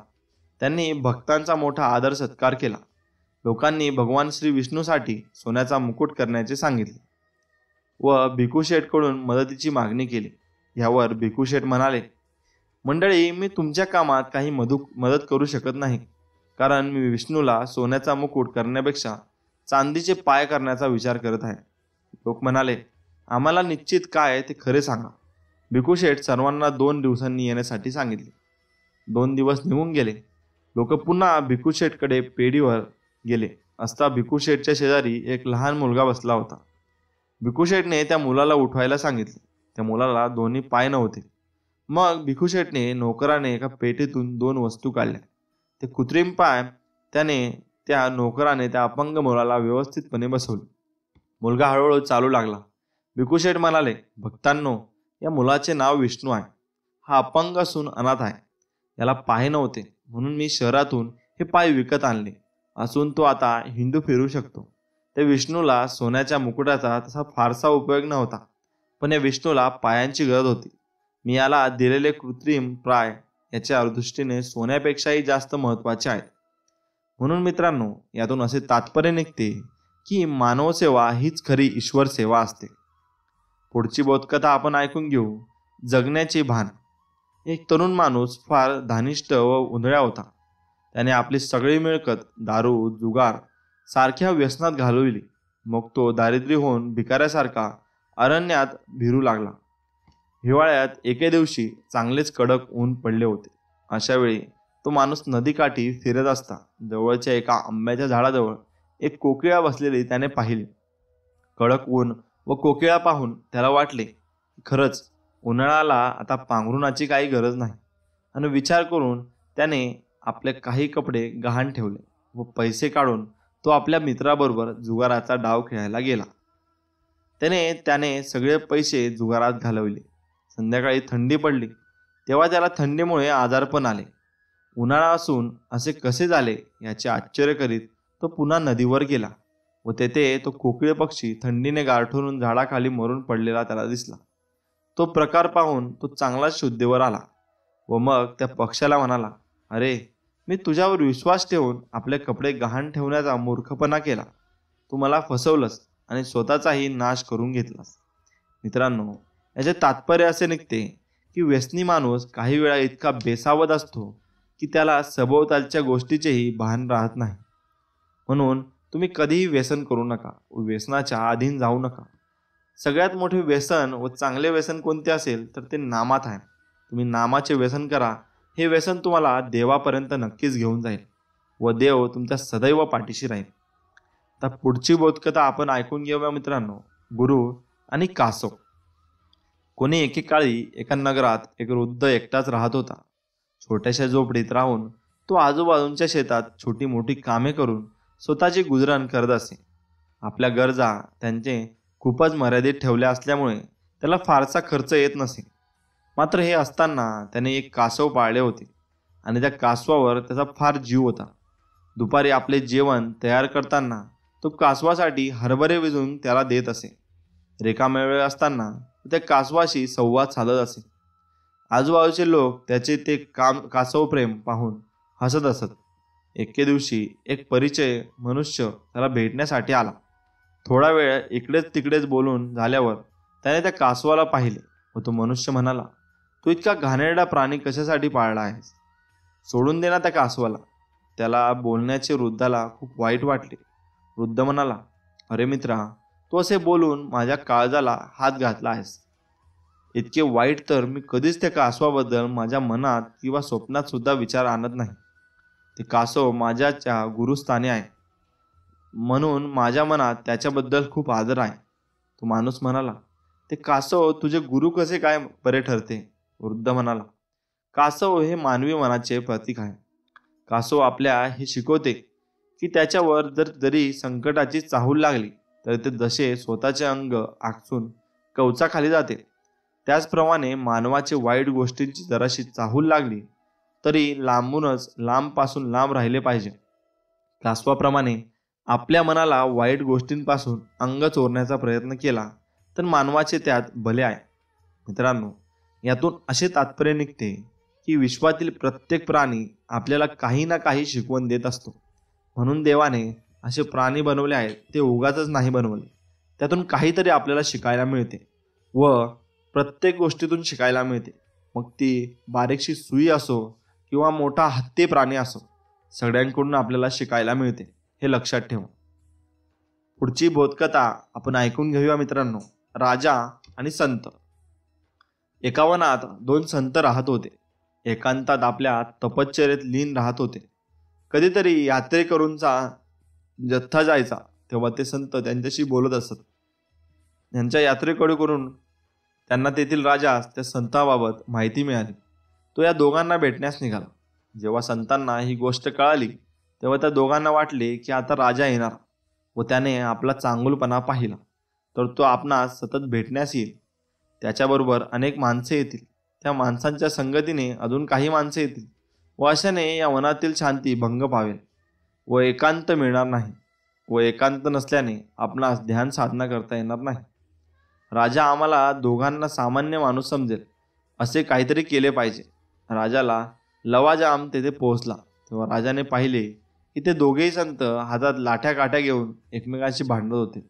त्यांनी भक्तांचा मोठा आदर सत्कार केला. लोकांनी भगवान श्री विष्णूसाठी सोन्याचा मुकुट करण्याचे सांगितले व भिकूशेठकडून मदतीची मागणी केली. यावर भिकूशेठ म्हणाले, मंडळी, मी तुमच्या कामात काही मदत करू शकत नाही, कारण मी विष्णूला सोन्याचा मुकुट करण्यापेक्षा चांदीचे पाय करण्याचा विचार करत आहे. लोक म्हणाले, आम्हाला निश्चित काय ते खरे सांगा. भिकूशेठ सर्वांना 2 दिवसांनी येण्यासाठी सांगितले. 2 दिवस निघून गेले. लोक पुन्हा भिकूशेठकडे पेढीवर गेले असता भिकूशेठच्या शेजारी एक लहान मुलगा बसला होता. भिकूशेठने त्या मुलाला उठवायला सांगितले. त्या मुलाला दोन्ही पाय नव्हते. मग भिकूशेठने नोकराने एका पेटीतून 2 वस्तू काढल्या. ते कृत्रिम पाय त्या नोकराने त्या अपंग मुलाला व्यवस्थितपणे बसवले. मुलगा हळूहळू चालू लागला. भिकूशेठ म्हणाले, भक्तांनो, या मुलाचे नाव विष्णू आहे. हा अपंग असून अनाथ आहे. याला पाय नव्हते म्हणून मी शहरातून हे पाय विकत आणले असून तो आता हिंदू फिरू शकतो. त्या विष्णूला सोन्याच्या मुकुटाचा तसा फारसा उपयोग नव्हता, पण या विष्णूला पायांची गरज होती. मी याला दिलेले कृत्रिम पाय याच्या दृष्टीने सोन्यापेक्षाही जास्त महत्त्वाचे आहेत. म्हणून मित्रांनो, यातून असे तात्पर्य निघते की मानवसेवा हीच खरी ईश्वर सेवा असते. पुढची बोधकथा आपण ऐकून घेऊ, जगण्याचे भान. एक तरुण माणूस फार धानिष्ठ व उंधळा होता. त्याने आपली सगळी मिळकत दारू जुगार सारख्या व्यसनात घालवली. मग तो दारिद्र्य होऊन भिकाऱ्यासारखा अरण्यात भिरू लागला. हिवाळ्यात एके दिवशी चांगलेच कडक ऊन पडले होते. अशा वेळी तो माणूस नदीकाठी फिरत असता जवळच्या एका आंब्याच्या झाडाजवळ एक कोकिळा बसलेली त्याने पाहिली. कडक ऊन व कोकिळा पाहून त्याला वाटले खरंच उन्हाळ्याला आता पांघरुणाची काही गरज नाही. आणि विचार करून त्याने आपले काही कपडे गहाण ठेवले व पैसे काढून तो आपल्या मित्राबरोबर जुगाराचा डाव खेळायला गेला. त्याने सगळे पैसे जुगारात घालवले. संध्याकाळी थंडी पडली तेव्हा त्याला थंडीमुळे आजारपण आले. उन्हाळा असून असे कसे झाले याचे आश्चर्य करीत तो पुन्हा नदीवर गेला व तेथे तो कोकिळ पक्षी थंडीने गारठून झाडाखाली मरून पडलेला त्याला दिसला. तो प्रकार पाहून तो चांगलाच शुद्धीवर आला व मग त्या पक्ष्याला म्हणाला, अरे मी तुझ्यावर विश्वास ठेवून आपले कपडे गहाण ठेवण्याचा मूर्खपणा केला. तू मला फसवलंस आणि स्वतःचाही नाश करून घेतलास. मित्रांनो, याचे तात्पर्य असे निघते की व्यसनी माणूस काही वेळा इतका बेसावध असतो की त्याला सभोवतालच्या गोष्टीचेही भान राहत नाही. म्हणून तुम्ही कधीही व्यसन करू नका, व्यसनाच्या अधीन जाऊ नका. सगळ्यात मोठे व्यसन व चांगले व्यसन कोणते असेल तर ते नामात आहे. तुम्ही नामाचे व्यसन करा. हे व्यसन तुम्हाला देवापर्यंत नक्कीच घेऊन जाईल व देव तुमच्या सदैव पाठीशी राहील. आता पुढची बोधकथा आपण ऐकून घेऊया मित्रांनो, गुरु आणि कासव. कोणी एकेकाळी एका नगरात एक वृद्ध एकटाच राहत होता. छोट्याशा झोपडीत राहून तो आजूबाजूच्या शेतात छोटी मोठी कामे करून स्वतःची गुजरण करत असे. आपल्या गरजा त्यांचे खूपच मर्यादित ठेवल्या असल्यामुळे त्याला फारसा खर्च येत नसे. मात्र हे असताना त्याने एक कासव पाळले होते आणि त्या कासवावर त्याचा फार जीव होता. दुपारी आपले जेवण तयार करताना तो कासवासाठी हरभरे विजून त्याला देत असे. रिकाम्या वेळ असताना त्या कासवाशी संवाद साधत असे. आजूबाजूचे लोक त्याचे ते कासव प्रेम पाहून हसत असत. एके दिवशी एक परिचय मनुष्य त्याला भेटण्यासाठी आला. थोडा वेळ इकडेच तिकडेच बोलून झाल्यावर त्याने त्या कासवाला पाहिले व तो मनुष्य म्हणाला, तू इतका घाणेरडा प्राणी कशासाठी पाळला आहेस? सोडून दे ना त्या कासवाला. त्याला बोलण्याचे वृद्धाला खूप वाईट वाटले. वृद्ध म्हणाला, अरे मित्रा, तू असे बोलून माझ्या काळजाला हात घातला आहेस. इतके वाईट तर मी कधीच त्या कासवाबद्दल माझ्या मनात किंवा स्वप्नात सुद्धा विचार आणत नाही. ते कासव माझ्याच्या गुरुस्थानी आहे म्हणून माझ्या मनात त्याच्याबद्दल खूप आदर आहे. तो माणूस म्हणाला, ते कासव तुझे गुरु कसे काय बरे ठरते? वृद्ध म्हणाला, कासव हे मानवी मनाचे प्रतीक आहे. कासव आपल्या हे शिकवते की त्याच्यावर जरी संकटाची चाहूल लागली तर ते जसे स्वतःचे अंग आखसून कवचाखाली जाते, त्याचप्रमाणे मानवाचे वाईट गोष्टींची जराशी चाहूल लागली तरी लांबपासून लांब राहिले पाहिजे. कासवाप्रमाणे आपल्या मनाला वाईट गोष्टींपासून अंग चोरण्याचा प्रयत्न केला तर मानवाचे त्यात भले आहे. मित्रांनो, यातून असे तात्पर्य निघते की विश्वातील प्रत्येक प्राणी आपल्याला काही ना काही शिकवण देत असतो. म्हणून देवाने असे प्राणी बनवले आहेत, ते उगाचच नाही बनवले. त्यातून काहीतरी आपल्याला शिकायला मिळते व प्रत्येक गोष्टीतून शिकायला मिळते. मग ती बारीकशी सुई असो किंवा मोठा हत्ती प्राणी असो, सगळ्यांकडून आपल्याला शिकायला मिळते, हे लक्षात ठेवा. पुढची बोधकथा आपण ऐकून घेऊया मित्रांनो, राजा आणि संत. एका वनात दोन संत राहत होते. एकांतात आपल्या तपश्चर्येत लीन राहत होते. कधीतरी यात्रेकरूंचा जत्था जायचा तेव्हा ते संत त्यांच्याशी बोलत असत. त्यांच्या यात्रेकडून त्यांना तेथील राजास त्या संतांबाबत माहिती मिळाली. तो या दोघांना भेटण्यास निघाला. जेव्हा संतांना ही गोष्ट कळाली तेव्हा त्या दोघांना वाटले की आता राजा येणार व त्याने आपला चांगुलपणा पाहिला तर तो आपणास सतत भेटण्यास येईल. त्याच्याबरोबर अनेक माणसे येतील. त्या माणसांच्या संगतीने अजून काही माणसे येतील व अशाने या वनातील शांती भंग पावेल व एकांत मिळणार नाही व एकांत नसल्याने आपणास ध्यान साधना करता येणार नाही. राजा आम्हाला दोघांना सामान्य माणूस समजेल असे काहीतरी केले पाहिजे. राजाला लवाजाम तेथे पोहोचला तेव्हा राजाने पाहिले की ते दोघेही संत हातात लाठ्या काठ्या घेऊन एकमेकांशी भांडत होते.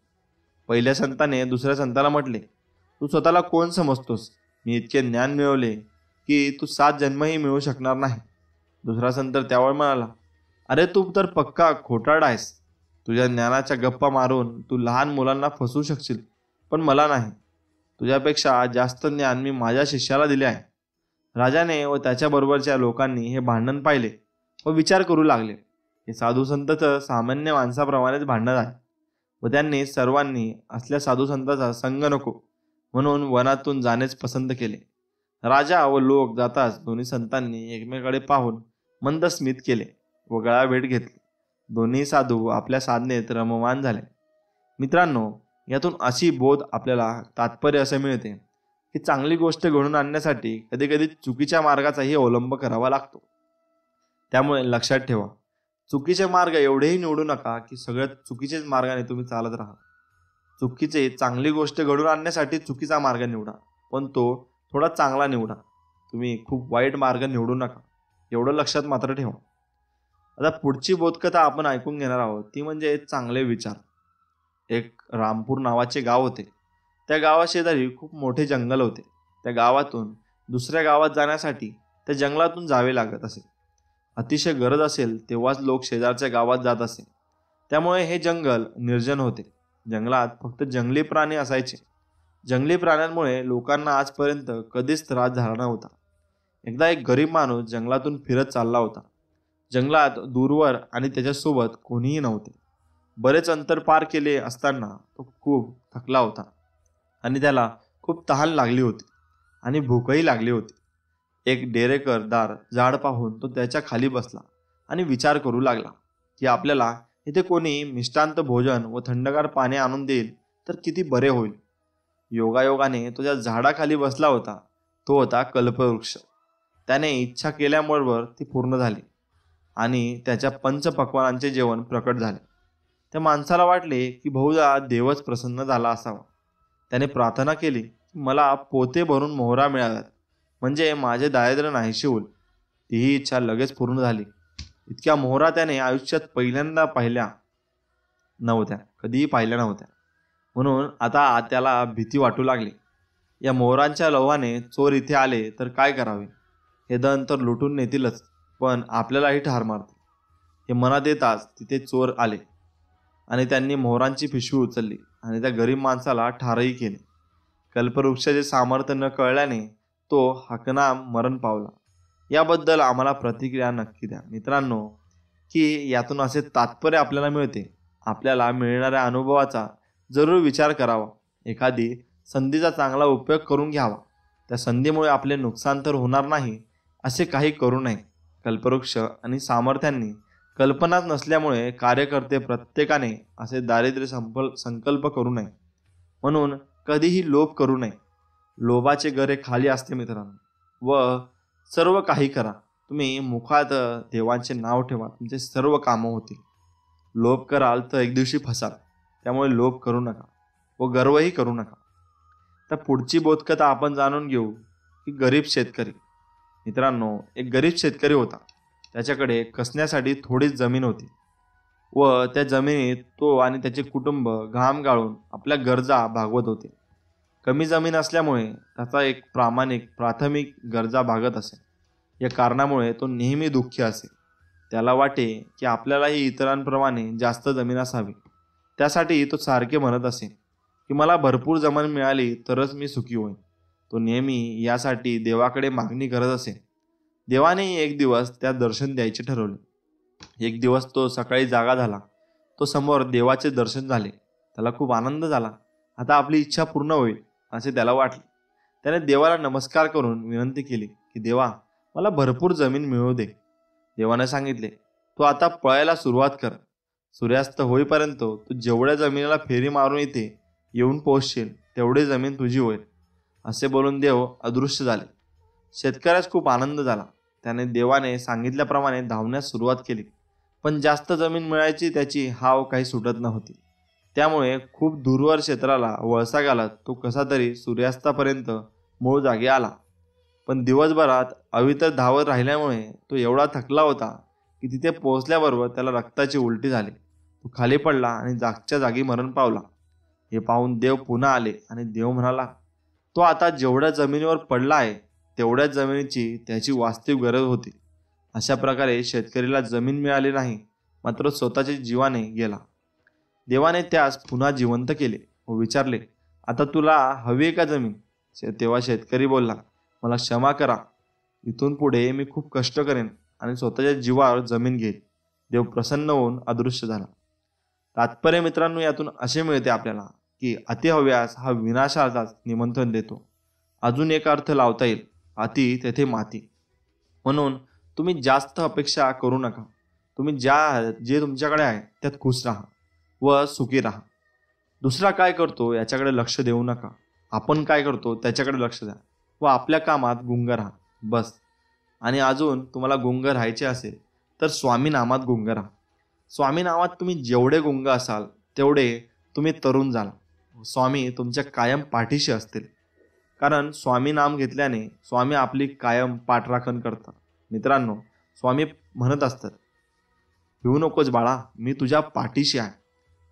पहिल्या संताने दुसऱ्या संताला म्हटले, तू स्वतःला कोण समजतोस? मी इतके ज्ञान मिळवले की तू 7 जन्मही मिळू शकणार नाही. दुसरा संत त्यावर म्हणाला, अरे तू तर पक्का खोटारडा आहेस. तुझ्या ज्ञानाच्या गप्पा मारून तू लहान मुलांना फसवू शकशील, पण मला नाही. तुझ्यापेक्षा जास्त ज्ञान मी माझ्या शिष्याला दिले आहे. राजाने व त्याच्याबरोबरच्या लोकांनी हे भांडण पाहिले व विचार करू लागले, हे साधू संत तर सामान्य माणसाप्रमाणेच भांडत आहे. व त्यांनी सर्वांनी असल्या साधू संतांचा संग नको म्हणून वनातून जाणेच पसंत केले. राजा व लोक जाताच दोन्ही संतांनी एकमेकाकडे पाहून मंद स्मित केले व गळाभेट घेतली. दोन्ही साधू आपल्या साधनेत रममाण झाले. मित्रांनो, यातून अशी बोध आपल्याला तात्पर्य असे मिळते की चांगली गोष्ट घडून आणण्यासाठी कधी कधी चुकीच्या मार्गाचाही अवलंब करावा लागतो. त्यामुळे लक्षात ठेवा, चुकीचे मार्ग एवढेही निवडू नका की सगळ्यात चुकीचेच मार्गाने तुम्ही चालत राहा. चांगली गोष्ट घडून आणण्यासाठी चुकीचा मार्ग निवडा, पण तो थोडा चांगला निवडा. तुम्ही खूप वाईट मार्ग निवडू नका, एवढं लक्षात मात्र ठेवा. आता पुढची बोधकथा आपण ऐकून घेणार आहोत ती म्हणजे चांगले विचार. एक रामपूर नावाचे गाव होते. त्या गावाशेजारी खूप मोठे जंगल होते. त्या गावातून दुसऱ्या गावात जाण्यासाठी त्या जंगलातून जावे लागत असे. अतिशय गरज असेल तेव्हाच लोक शेजारच्या गावात जात असे. त्यामुळे हे जंगल निर्जन होते. जंगलात फक्त जंगली प्राणी असायचे. जंगली प्राण्यांमुळे लोकांना आजपर्यंत कधीच त्रास झाला नव्हता. एकदा एक गरीब माणूस जंगलातून फिरत चालला होता. जंगलात दूरवर आणि त्याच्यासोबत कोणीही नव्हते. बरेच अंतर पार केले असताना तो खूप थकला होता आणि त्याला खूप तहान लागली होती आणि भूकही लागली होती. एक डेरेकरदार झाड पाहून तो त्याच्या खाली बसला आणि विचार करू लागला की आपल्याला इथे कोणी मिष्टांत भोजन व थंडगार पाणी आणून देईल तर किती बरे होईल. योगायोगाने तो ज्या झाडाखाली बसला होता तो होता कल्पवृक्ष. त्याने इच्छा केल्याबरोबर ती पूर्ण झाली आणि त्याच्या पंचपक्वानांचे जेवण प्रकट झाले. त्या माणसाला वाटले की बहुधा देवच प्रसन्न झाला असावा. त्याने प्रार्थना केली की मला पोते भरून मोहरा मिळाव्यात, म्हणजे माझे दारिद्र्य नाहीशी होईल. तीही इच्छा लगेच पूर्ण झाली. इतक्या मोहरा त्याने आयुष्यात पहिल्यांदा कधीही पाहिल्या नव्हत्या. म्हणून आता त्याला भीती वाटू लागली. या मोहरांच्या लोभाने चोर इथे आले तर काय करावे? हे धन तर लुटून नेतीलच, पण आपल्यालाही ठार मारतील. हे मनात येताच तिथे चोर आले आणि त्यांनी मोहरांची पिशवी उचलली आणि त्या गरीब माणसाला ठारही केले. कल्पवृक्षाचे सामर्थ्य न कळल्याने तो हकनाम मरण पावला. याबद्दल आम्हाला प्रतिक्रिया नक्की द्या. मित्रांनो, की यातून असे तात्पर्य आपल्याला मिळते, आपल्याला मिळणाऱ्या अनुभवाचा जरूर विचार करावा. एखादी संधीचा चांगला उपयोग करून घ्यावा. त्या संधीमुळे आपले नुकसान तर होणार नाही असे काही करू नये. कल्पवृक्ष आणि सामर्थ्यांनी कल्पनाच नसल्यामुळे कार्यकर्ते प्रत्येकाने असे दारिद्र्य संकल्प करू नये. म्हणून कधीही लोभ करू नये. लोभाचे गरे खाली असते मित्रांनो. व सर्व काही करा. तुम्ही मुखात देवांचे नाव ठेवा, तुमचे सर्व कामं होतील. लोभ कराल तर एक दिवशी फसाल. त्यामुळे लोभ करू नका व गर्वही करू नका. तर पुढची बोधकथा आपण जाणून घेऊ की गरीब शेतकरी. मित्रांनो, एक गरीब शेतकरी होता. त्याच्याकडे कसण्यासाठी थोडीच जमीन होती व त्या जमिनीत तो आणि त्याचे कुटुंब घाम गाळून आपल्या गरजा भागवत होते. कमी जमीन असल्यामुळे त्याचा एक प्राथमिक गरजा भागत असे. या कारणामुळे तो नेहमी दुःखी असे. त्याला वाटे की आपल्यालाही इतरांप्रमाणे जास्त जमीन असावी. त्यासाठी तो सारखे म्हणत असे की मला भरपूर जमीन मिळाली तरच मी सुखी होईन. तो नेहमी यासाठी देवाकडे मागणी करत असे. देवानेही एक दिवस त्या दर्शन द्यायचे ठरवले. एक दिवस तो सकाळी जागा झाला. तो समोर देवाचे दर्शन झाले. त्याला खूप आनंद झाला. आता आपली इच्छा पूर्ण होईल असे त्याला वाटले. त्याने देवाला नमस्कार करून विनंती केली की देवा, मला भरपूर जमीन मिळवू दे. देवाने सांगितले, तू आता पळायला सुरुवात कर. सूर्यास्त होईपर्यंत तू जेवढ्या जमिनीला फेरी मारून इथे येऊन पोहोचशील तेवढी जमीन तुझी होईल. असे बोलून देव अदृश्य झाले. शेतकऱ्यास खूप आनंद झाला. त्याने देवाने सांगितल्याप्रमाणे धावण्यास सुरुवात केली. पण जास्त जमीन मिळायची त्याची हाव काही सुटत नव्हती. त्यामुळे खूप दूरवर क्षेत्राला वळसा घालत तो कसा तरी सूर्यास्तापर्यंत मूळ जागी आला. पण दिवसभरात अवितर धावत राहिल्यामुळे तो एवढा थकला होता की तिथे पोहोचल्याबरोबर त्याला रक्ताची उलटी झाली. तो खाली पडला आणि जागच्या जागी मरण पावला. हे पाहून देव पुन्हा आले आणि देव म्हणाला, तो आता जेवढ्या जमिनीवर पडला आहे तेवढ्याच जमिनीची त्याची वास्तविक गरज होती. अशा प्रकारे शेतकरीला जमीन मिळाली नाही, मात्र स्वतःच्या जीवाने गेला. देवाने त्यास पुन्हा जिवंत केले व विचारले, आता तुला हवी आहे का जमीन? तेव्हा शेतकरी बोलला, मला क्षमा करा. इथून पुढे मी खूप कष्ट करेन आणि स्वतःच्या जीवावर जमीन घेईन. देव प्रसन्न होऊन अदृश्य झाला. तात्पर्य मित्रांनो यातून असे मिळते आपल्याला की अतिहव्यास हा विनाशाचाच निमंत्रण देतो. अजून एक अर्थ लावता येईल, अति तेथे माती. म्हणून तुम्ही जास्त अपेक्षा करू नका. तुम्ही जे तुमच्याकडे आहे त्यात खुश राहा व सुखी राहा. दुसरा काय करतो याच्याकडे लक्ष देऊ नका. आपण काय करतो त्याच्याकडे लक्ष द्या व आपल्या कामात गुंग राहा, बस. आणि अजून तुम्हाला गुंग राहायचे असेल तर स्वामी नामात गुंग राहा. स्वामी नामात तुम्ही जेवढे गुंग असाल तेवढे तुम्ही तरुण जाल. स्वामी तुमच्या कायम पाठीशी असतील. कारण स्वामी नाम घेतल्याने स्वामी आपली कायम पाठराखण करतात. मित्रांनो, स्वामी म्हणत असतात, भिवू नकोस बाळा, मी तुझ्या पाठीशी आहे.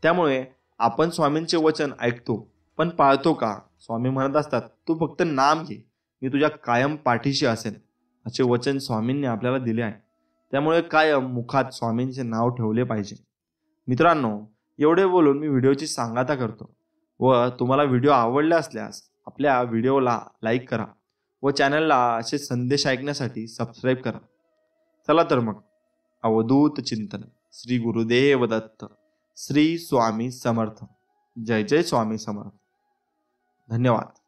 त्यामुळे आपण स्वामींचे वचन ऐकतो पण पाळतो का? स्वामी म्हणत असतात, तू फक्त नाम घे, मी तुझ्या कायम पाठीशी असेन. असे वचन स्वामींनी आपल्याला दिले आहे. त्यामुळे कायम मुखात स्वामींचे नाव ठेवले पाहिजे. मित्रांनो, एवढे बोलून मी व्हिडिओची सांगता करतो व तुम्हाला व्हिडिओ आवडला असल्यास आपल्या व्हिडिओला लाईक करा व चॅनलला असे संदेश ऐकण्यासाठी सबस्क्राईब करा. चला तर मग, अवधूत चिंतन. श्री गुरुदेव दत्त. श्री स्वामी समर्थ. जय जय स्वामी समर्थ. धन्यवाद.